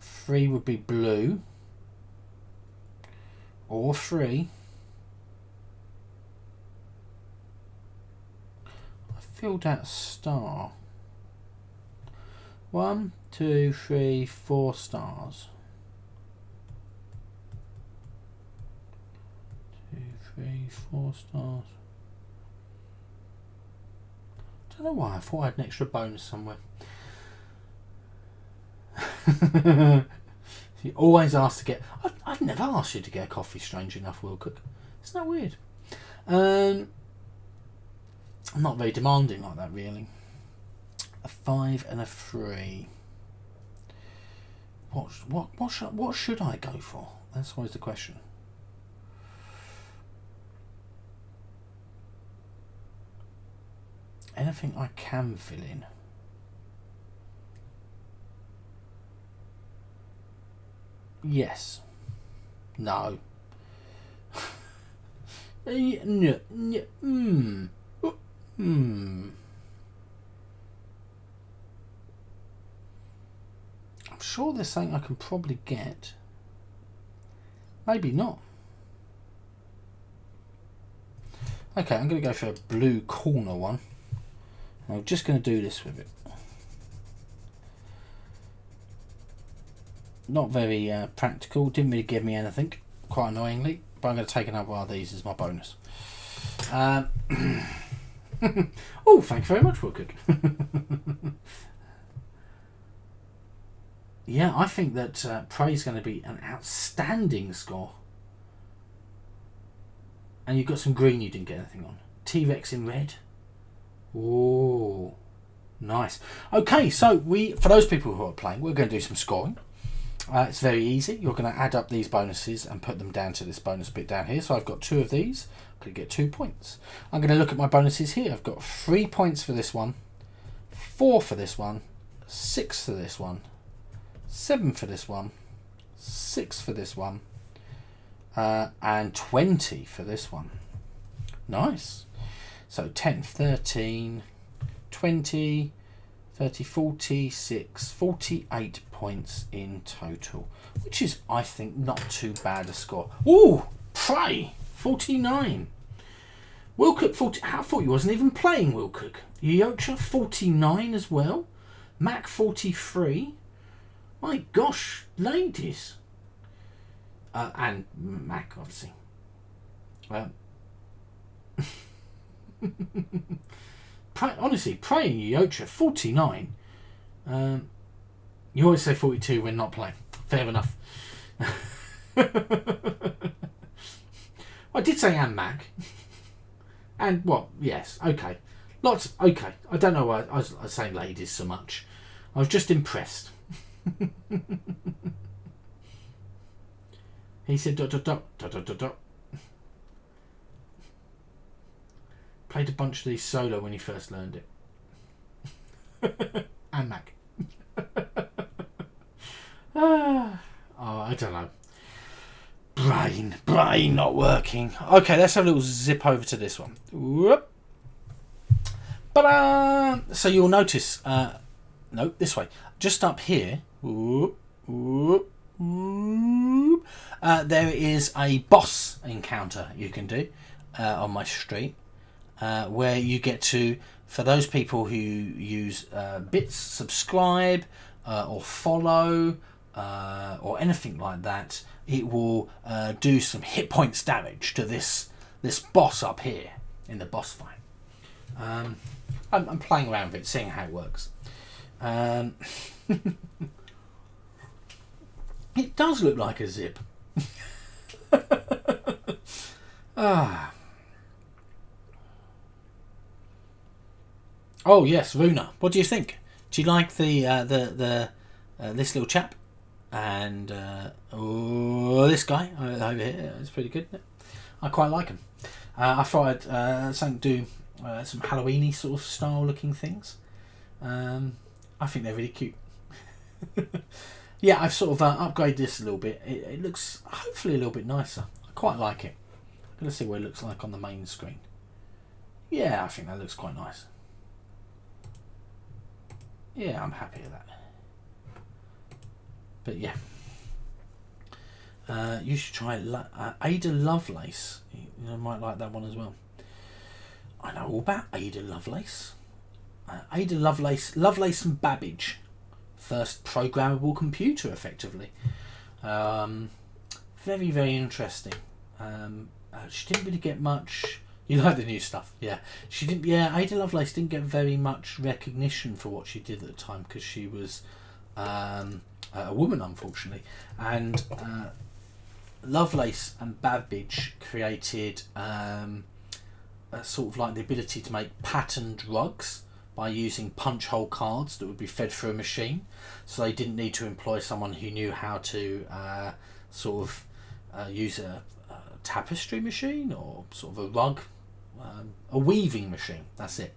Speaker 1: 3 would be blue. Or 3. I filled out a star. 1, 2, 3, 4 stars. 2, 3, 4 stars. Don't know why. I thought I had an extra bonus somewhere. You always ask to get. I've never asked you to get a coffee. Strange enough, Wilcock. Isn't that weird? I'm not very demanding like that, really. A 5 and a 3. What should I go for? That's always the question. Anything I can fill in. Yes. No. I'm sure there's something I can probably get. Maybe not. Okay, I'm going to go for a blue corner one. I'm just going to do this with it. Not very practical. Didn't really give me anything, quite annoyingly. But I'm going to take another one of these as my bonus. Oh, thank you very much, Wilcock. Yeah, I think that Prey's going to be an outstanding score. And you've got some green you didn't get anything on. T-Rex in red. Oh, nice. Okay, so for those people who are playing, we're going to do some scoring. It's very easy. You're going to add up these bonuses and put them down to this bonus bit down here. So I've got 2 of these. I'm going to get 2 points. I'm going to look at my bonuses here. I've got 3 points for this one, 4 for this one, 6 for this one, 7 for this one, 6 for this one, and 20 for this one. Nice. So 10, 13, 20, 30, 46, 48 points in total, which is, I think, not too bad a score. Ooh, Prey, 49. Wilcook, 40. I thought you wasn't even playing Wilcook. Yocha, 49 as well. Mac, 43. My gosh, ladies. And Mac, obviously. Honestly, Prey and Yocha, 49. You always say 42 when not playing. Fair enough. I did say and Mac. And what? Yes, okay. Lots, okay. I don't know why I was saying ladies so much. I was just impressed. He said ... Played a bunch of these solo when he first learned it. And Mac. Oh, I don't know. Brain not working. Okay, let's have a little zip over to this one. Whoop. So you'll notice, no, this way. Just up here, whoop, whoop, whoop, there is a boss encounter you can do on my stream, where you get to, for those people who use bits, subscribe or follow or anything like that, it will do some hit points damage to this boss up here in the boss fight. I'm playing around with it, seeing how it works. It does look like a zip. Oh yes, Runa. What do you think? Do you like the this little chap? And this guy over here, it's pretty good, isn't it? I quite like him. I thought I'd do some Halloweeny sort of style looking things. I think they're really cute. Yeah, I've sort of upgraded this a little bit. It looks hopefully a little bit nicer. I quite like it. I'm going to see what it looks like on the main screen. Yeah, I think that looks quite nice. Yeah, I'm happy with that. But yeah, you should try Ada Lovelace. You might like that one as well. I know all about Ada Lovelace. Ada Lovelace and Babbage, first programmable computer, effectively. Very, very interesting. She didn't really get much. You like the new stuff, yeah. She didn't. Yeah, Ada Lovelace didn't get very much recognition for what she did at the time because she was a woman, unfortunately. And Lovelace and Babbage created sort of like the ability to make patterned rugs by using punch hole cards that would be fed through a machine. So they didn't need to employ someone who knew how to sort of use a tapestry machine or sort of a rug, a weaving machine, that's it.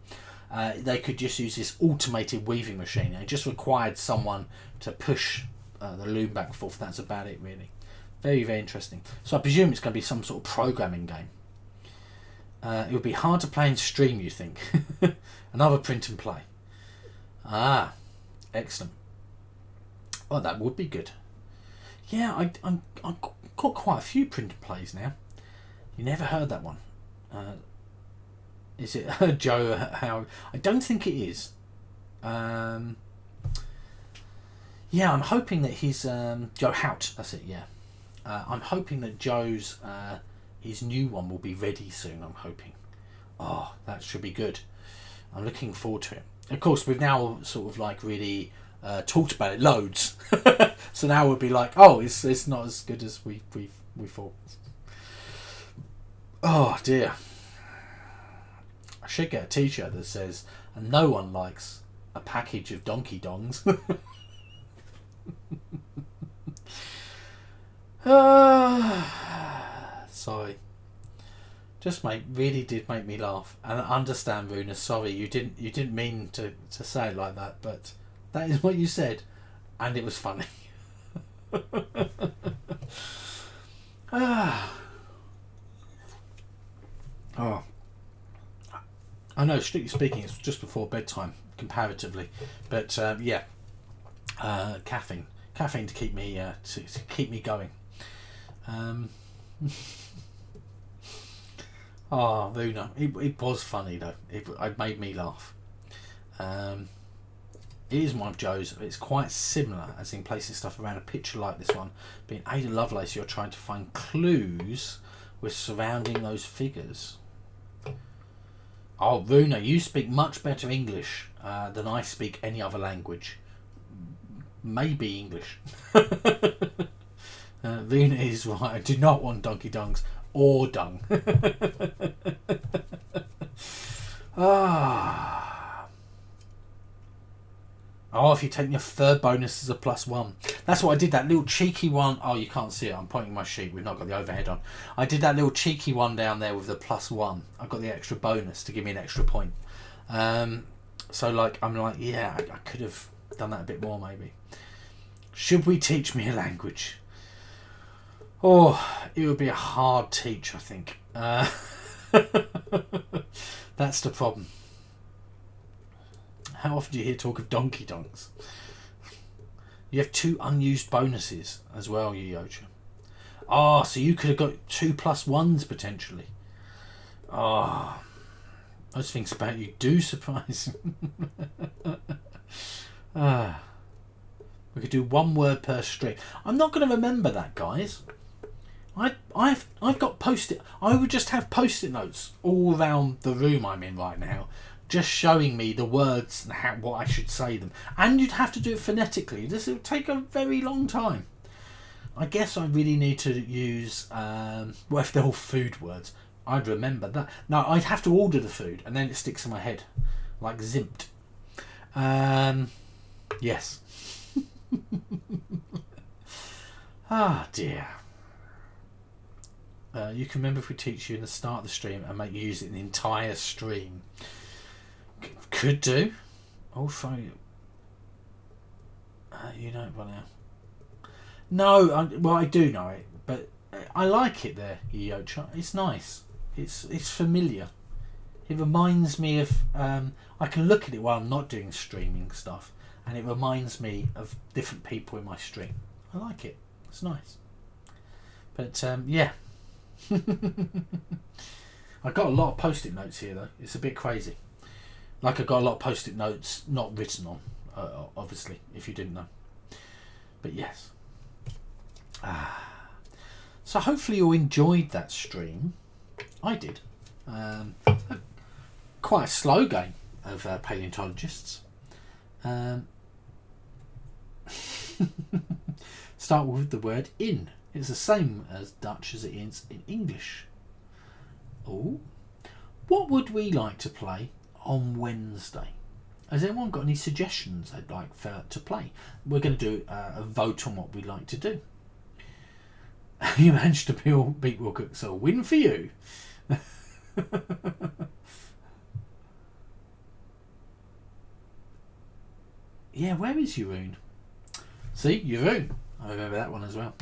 Speaker 1: They could just use this automated weaving machine. It just required someone to push the loom back and forth. That's about it, really. Very, very interesting. So I presume it's going to be some sort of programming game. It would be hard to play and stream, you think? Another print and play. Ah, excellent. Oh, that would be good. Yeah, I've got quite a few print and plays now. You never heard that one. Is it Joe? How? I don't think it is. Yeah, I'm hoping that he's Joe Hout. That's it. Yeah, I'm hoping that Joe's his new one will be ready soon. I'm hoping. Oh, that should be good. I'm looking forward to it. Of course, we've now sort of like really talked about it loads. So now we'll be like, oh, it's not as good as we thought. Oh dear. I should get a t-shirt that says, and no one likes a package of donkey dongs. Sorry. Just really did make me laugh. And I understand, Runa, sorry, you didn't mean to say it like that, but that is what you said, and it was funny. Oh, I know, strictly speaking, it's just before bedtime, comparatively. But yeah, caffeine to keep me to keep me going. Oh, Luna, it was funny though. It made me laugh. It is one of Joe's. It's quite similar, as in placing stuff around a picture like this one. Being Ada Lovelace, you're trying to find clues with surrounding those figures. Oh, Runa, you speak much better English than I speak any other language. Maybe English. Runa is right. I do not want donkey dungs or dung. Oh, if you take your third bonus as a +1. That's what I did, that little cheeky one. Oh, you can't see it. I'm pointing my sheet. We've not got the overhead on. I did that little cheeky one down there with the +1. I got the extra bonus to give me an extra point. So, like, I'm like, yeah, I could have done that a bit more, maybe. Should we teach me a language? Oh, it would be a hard teach, I think. That's the problem. How often do you hear talk of donkey donks? You have 2 unused bonuses as well, Yocha. Oh, so you could have got 2 +1s potentially. Oh, those things about you do surprise me. We could do 1 word per stream. I'm not going to remember that, guys. I've got post-it. I would just have post-it notes all around the room I'm in right now, just showing me the words and what I should say them. And you'd have to do it phonetically. This would take a very long time. I guess I really need to use, well, if they're all food words, I'd remember that. No, I'd have to order the food and then it sticks in my head, like zipped. Yes. Ah, dear. You can remember if we teach you in the start of the stream and make you use it in the entire stream. Could do. Also, you know it by now. No, well, I do know it, but I like it there, Yocha. It's nice. It's familiar. It reminds me of. I can look at it while I'm not doing streaming stuff, and it reminds me of different people in my stream. I like it. It's nice. But yeah. I got a lot of post-it notes here though. It's a bit crazy. Like I got a lot of post-it notes not written on, obviously, if you didn't know. But yes. So hopefully you enjoyed that stream. I did. Quite a slow game of Paleontologists. Start with the word in. It's the same as Dutch as it is in English. Oh, what would we like to play on Wednesday? Has anyone got any suggestions they'd like to play? We're going to do a vote on what we'd like to do. You managed to beat Will Cook, so a win for you. Yeah, where is Jeroen? See, Jeroen. I remember that one as well.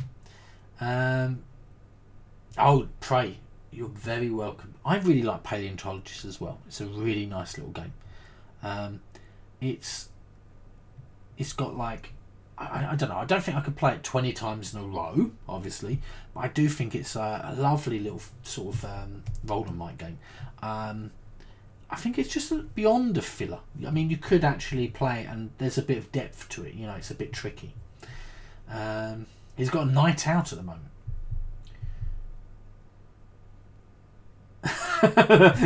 Speaker 1: Oh, Prey. You're very welcome. I really like Paleontologists as well. It's a really nice little game. It's got like I don't know. I don't think I could play it 20 times in a row, obviously, but I do think it's a lovely little sort of roll and write game. I think it's just beyond a filler. I mean, you could actually play it, and there's a bit of depth to it. You know, it's a bit tricky. He's got a night out at the moment.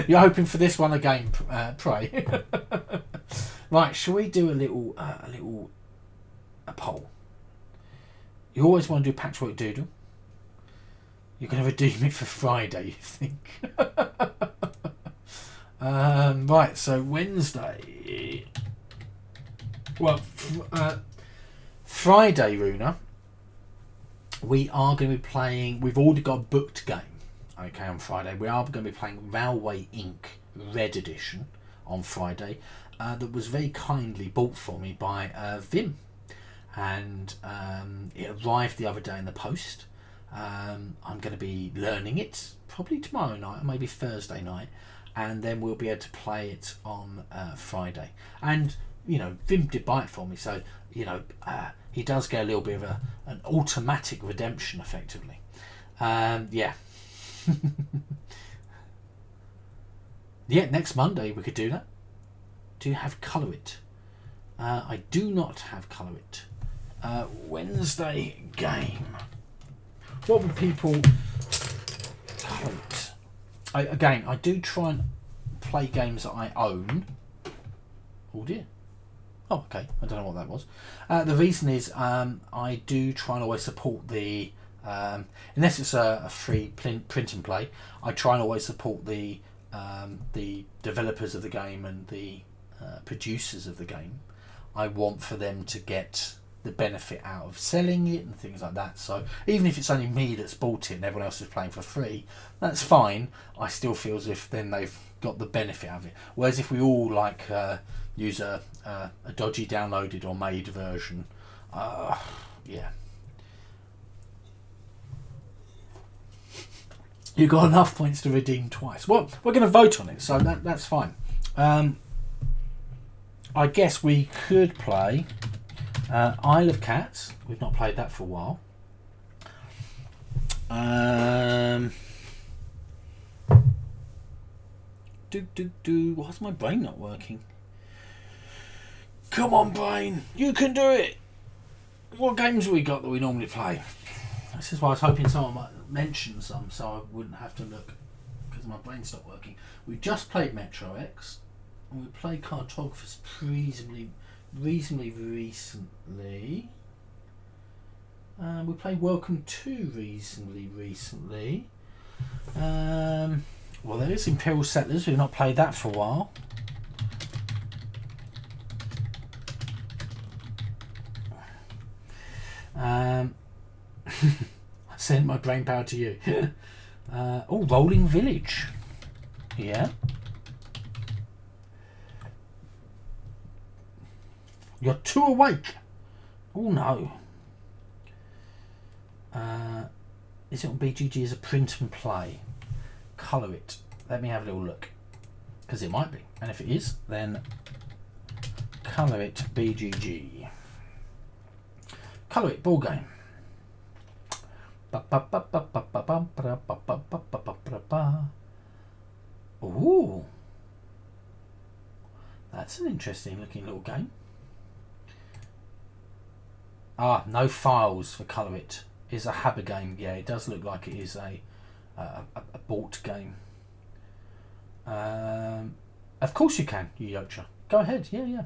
Speaker 1: You're hoping for this one again, Prey. Right, shall we do a little poll? You always want to do Patchwork Doodle. You're going to redeem it for Friday, you think? Right, so Wednesday. Well, Friday, Runa. We are going to be playing. We've already got a booked game. Okay, on Friday we are going to be playing Railway Inc. Red Edition on Friday. That was very kindly bought for me by Vim, and it arrived the other day in the post. I'm going to be learning it probably tomorrow night or maybe Thursday night, and then we'll be able to play it on Friday. And you know, Vim did buy it for me, so you know, he does get a little bit of an automatic redemption, effectively. Yeah. Yeah, next Monday we could do that. Do you have Colour It? I do not have Colour It. Wednesday game. What would people Colour It? I do try and play games that I own. Oh dear. Oh, okay. I don't know what that was. The reason is I do try and always support the unless it's a free print and play. I try and always support the developers of the game and the producers of the game. I want for them to get the benefit out of selling it and things like that. So even if it's only me that's bought it and everyone else is playing for free, that's fine. I still feel as if then they've got the benefit of it. Whereas if we all use a dodgy downloaded or made version, yeah. You've got enough points to redeem twice. Well, we're going to vote on it, so that's fine. I guess we could play Isle of Cats. We've not played that for a while. Why's my brain not working? Come on, brain, you can do it. What games have we got that we normally play? This is why I was hoping someone might mention some, so I wouldn't have to look, because my brain stopped working. We just played Metro X, and we played Cartographers reasonably recently. We played Welcome 2 reasonably recently. Well, there is Imperial Settlers. We've not played that for a while. I send my brain power to you. Rolling Village. Yeah. You're too awake. Oh no. Is it on BGG as a print and play? Colour It. Let me have a little look. Because it might be. And if it is, then Colour It BGG. Colour It ball game. Ooh. That's an interesting looking little game. No files for Colour It. It's a Haber game. Yeah, it does look like it is a bought game. Of course you can, you Yocha. Go ahead. Yeah.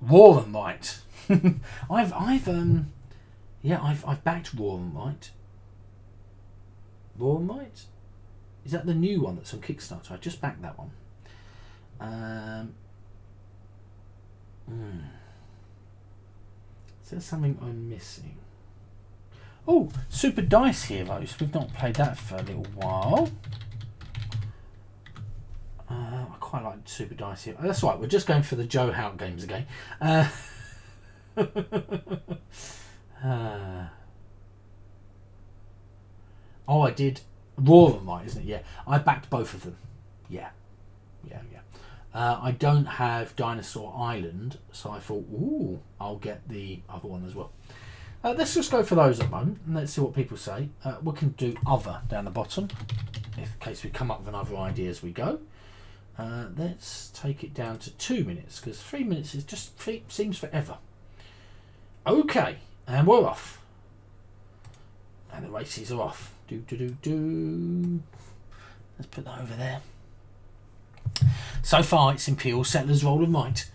Speaker 1: War and Might. I've backed War and Might. War and Might? Is that the new one that's on Kickstarter? I just backed that one. Is there something I'm missing? Oh, Super Dice Heroes. We've not played that for a little while. I quite like Super Dice Heroes. That's right, we're just going for the Joe Hout games again. I did War and Might, isn't it? Yeah, I backed both of them. Yeah. I don't have Dinosaur Island, so I thought, ooh, I'll get the other one as well. Let's just go for those at the moment, and let's see what people say. We can do other down the bottom, in case we come up with another idea as we go. Let's take it down to 2 minutes, because 3 minutes is just seems forever. Okay, and we're off. And the races are off. Let's put that over there. So far, it's Imperial Settlers Roll of Might.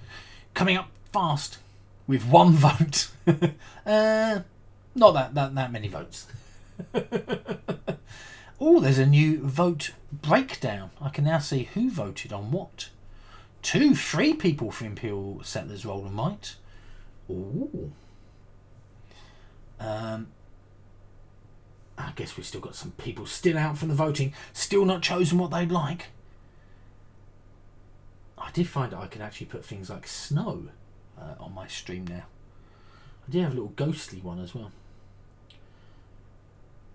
Speaker 1: Coming up fast with 1 vote. Not that many votes. Oh, there's a new vote breakdown. I can now see who voted on what. 3 people for Imperial Settlers Roll of Might. Ooh. I guess we've still got some people still out from the voting, still not chosen what they'd like. I did find that I can actually put things like snow on my stream now. I did have a little ghostly one as well.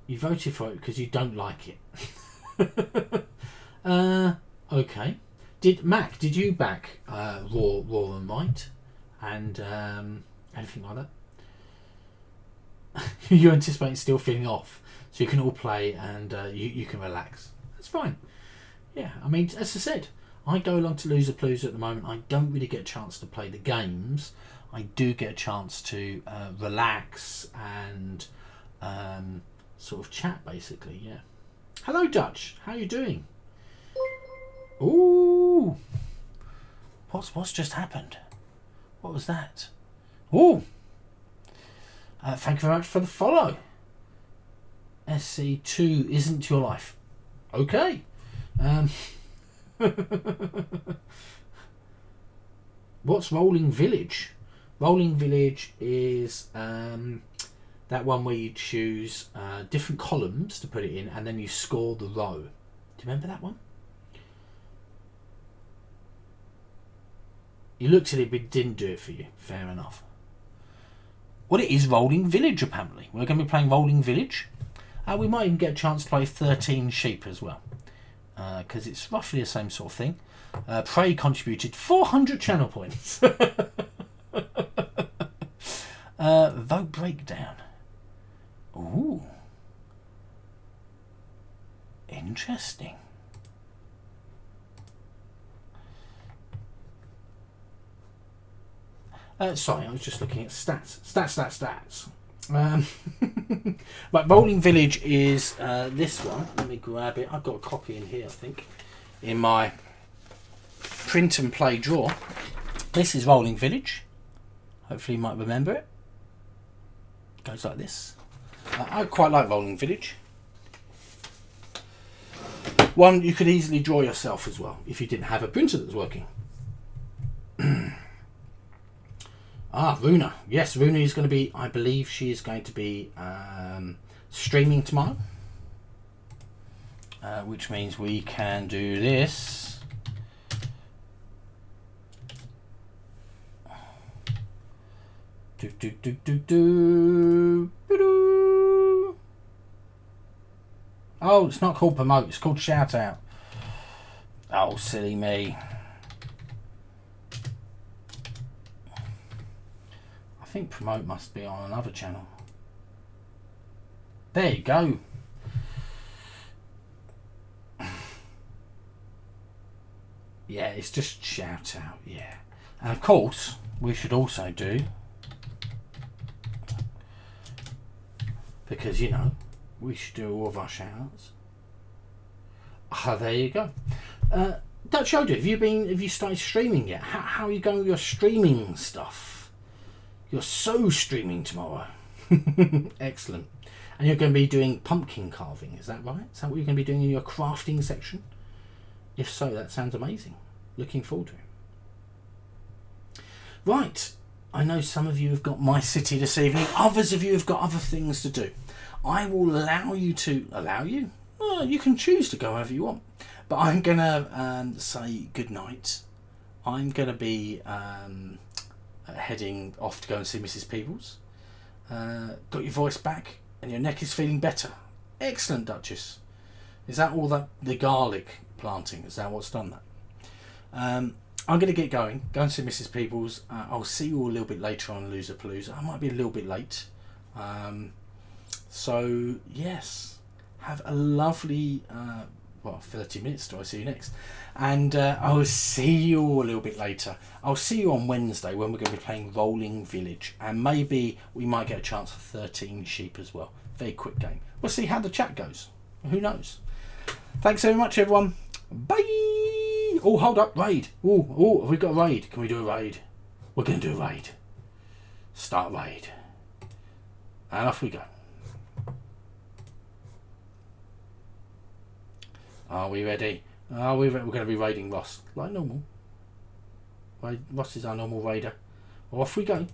Speaker 1: You voted for it because you don't like it. Okay. Did you back Raw and Might and anything like that? You're anticipating still feeling off, so you can all play and you can relax. That's fine. Yeah, I mean, as I said, I go along to Loser Palooza at the moment. I don't really get a chance to play the games. I do get a chance to relax and sort of chat, basically. Yeah. Hello, Dutch. How you doing? Ooh. What's just happened? What was that? Ooh. Thank you very much for the follow. SC2 isn't your life. Okay. What's Rolling Village? Rolling Village is that one where you choose different columns to put it in and then you score the row. Do you remember that one? You looked at it but didn't do it for you. Fair enough. Well, it is Rolling Village apparently. We're going to be playing Rolling Village. We might even get a chance to play 13 Sheep as well. Because it's roughly the same sort of thing. Prey contributed 400 channel points. Vote breakdown. Ooh. Interesting. Sorry, I was just looking at stats. But Rolling Village is this one. Let me grab it. I've got a copy in here, I think, in my print and play drawer. This is Rolling Village. Hopefully you might remember it. It goes like this. I quite like Rolling Village. One you could easily draw yourself as well if you didn't have a printer that was working. Runa. Yes, Runa is going to be, I believe she is going to be streaming tomorrow. Which means we can do this. Oh, it's not called promote, it's called shout out. Oh, silly me. I think promote must be on another channel. There you go. Yeah, it's just shout out, yeah. And of course, we should also do, because you know, we should do all of our shout outs. There you go. Dutch Yoda, have you started streaming yet? How are you going with your streaming stuff? You're so streaming tomorrow. Excellent. And you're going to be doing pumpkin carving, is that right? Is that what you're going to be doing in your crafting section? If so, that sounds amazing. Looking forward to it. Right. I know some of you have got My City this evening. Others of you have got other things to do. I will allow you to... Allow you? Well, you can choose to go wherever you want. But I'm going to say good night. I'm going to be heading off to go and see Mrs. Peebles. Got your voice back and your neck is feeling better. Excellent, Duchess. Is that all that the garlic planting? Is that what's done that? I'm going to get going. Go and see Mrs. Peebles. I'll see you all a little bit later on Loser Palooza. I might be a little bit late. So, yes. Have a lovely... 30 minutes till I see you next. And I will see you all a little bit later. I'll see you on Wednesday when we're going to be playing Rolling Village. And maybe we might get a chance for 13 Sheep as well. Very quick game. We'll see how the chat goes. Who knows? Thanks very much, everyone. Bye! Oh, hold up. Raid. Oh, have we got a raid? Can we do a raid? We're going to do a raid. Start raid. And off we go. Are we ready? We're going to be raiding Ross, like normal. Ross is our normal raider. Off we go.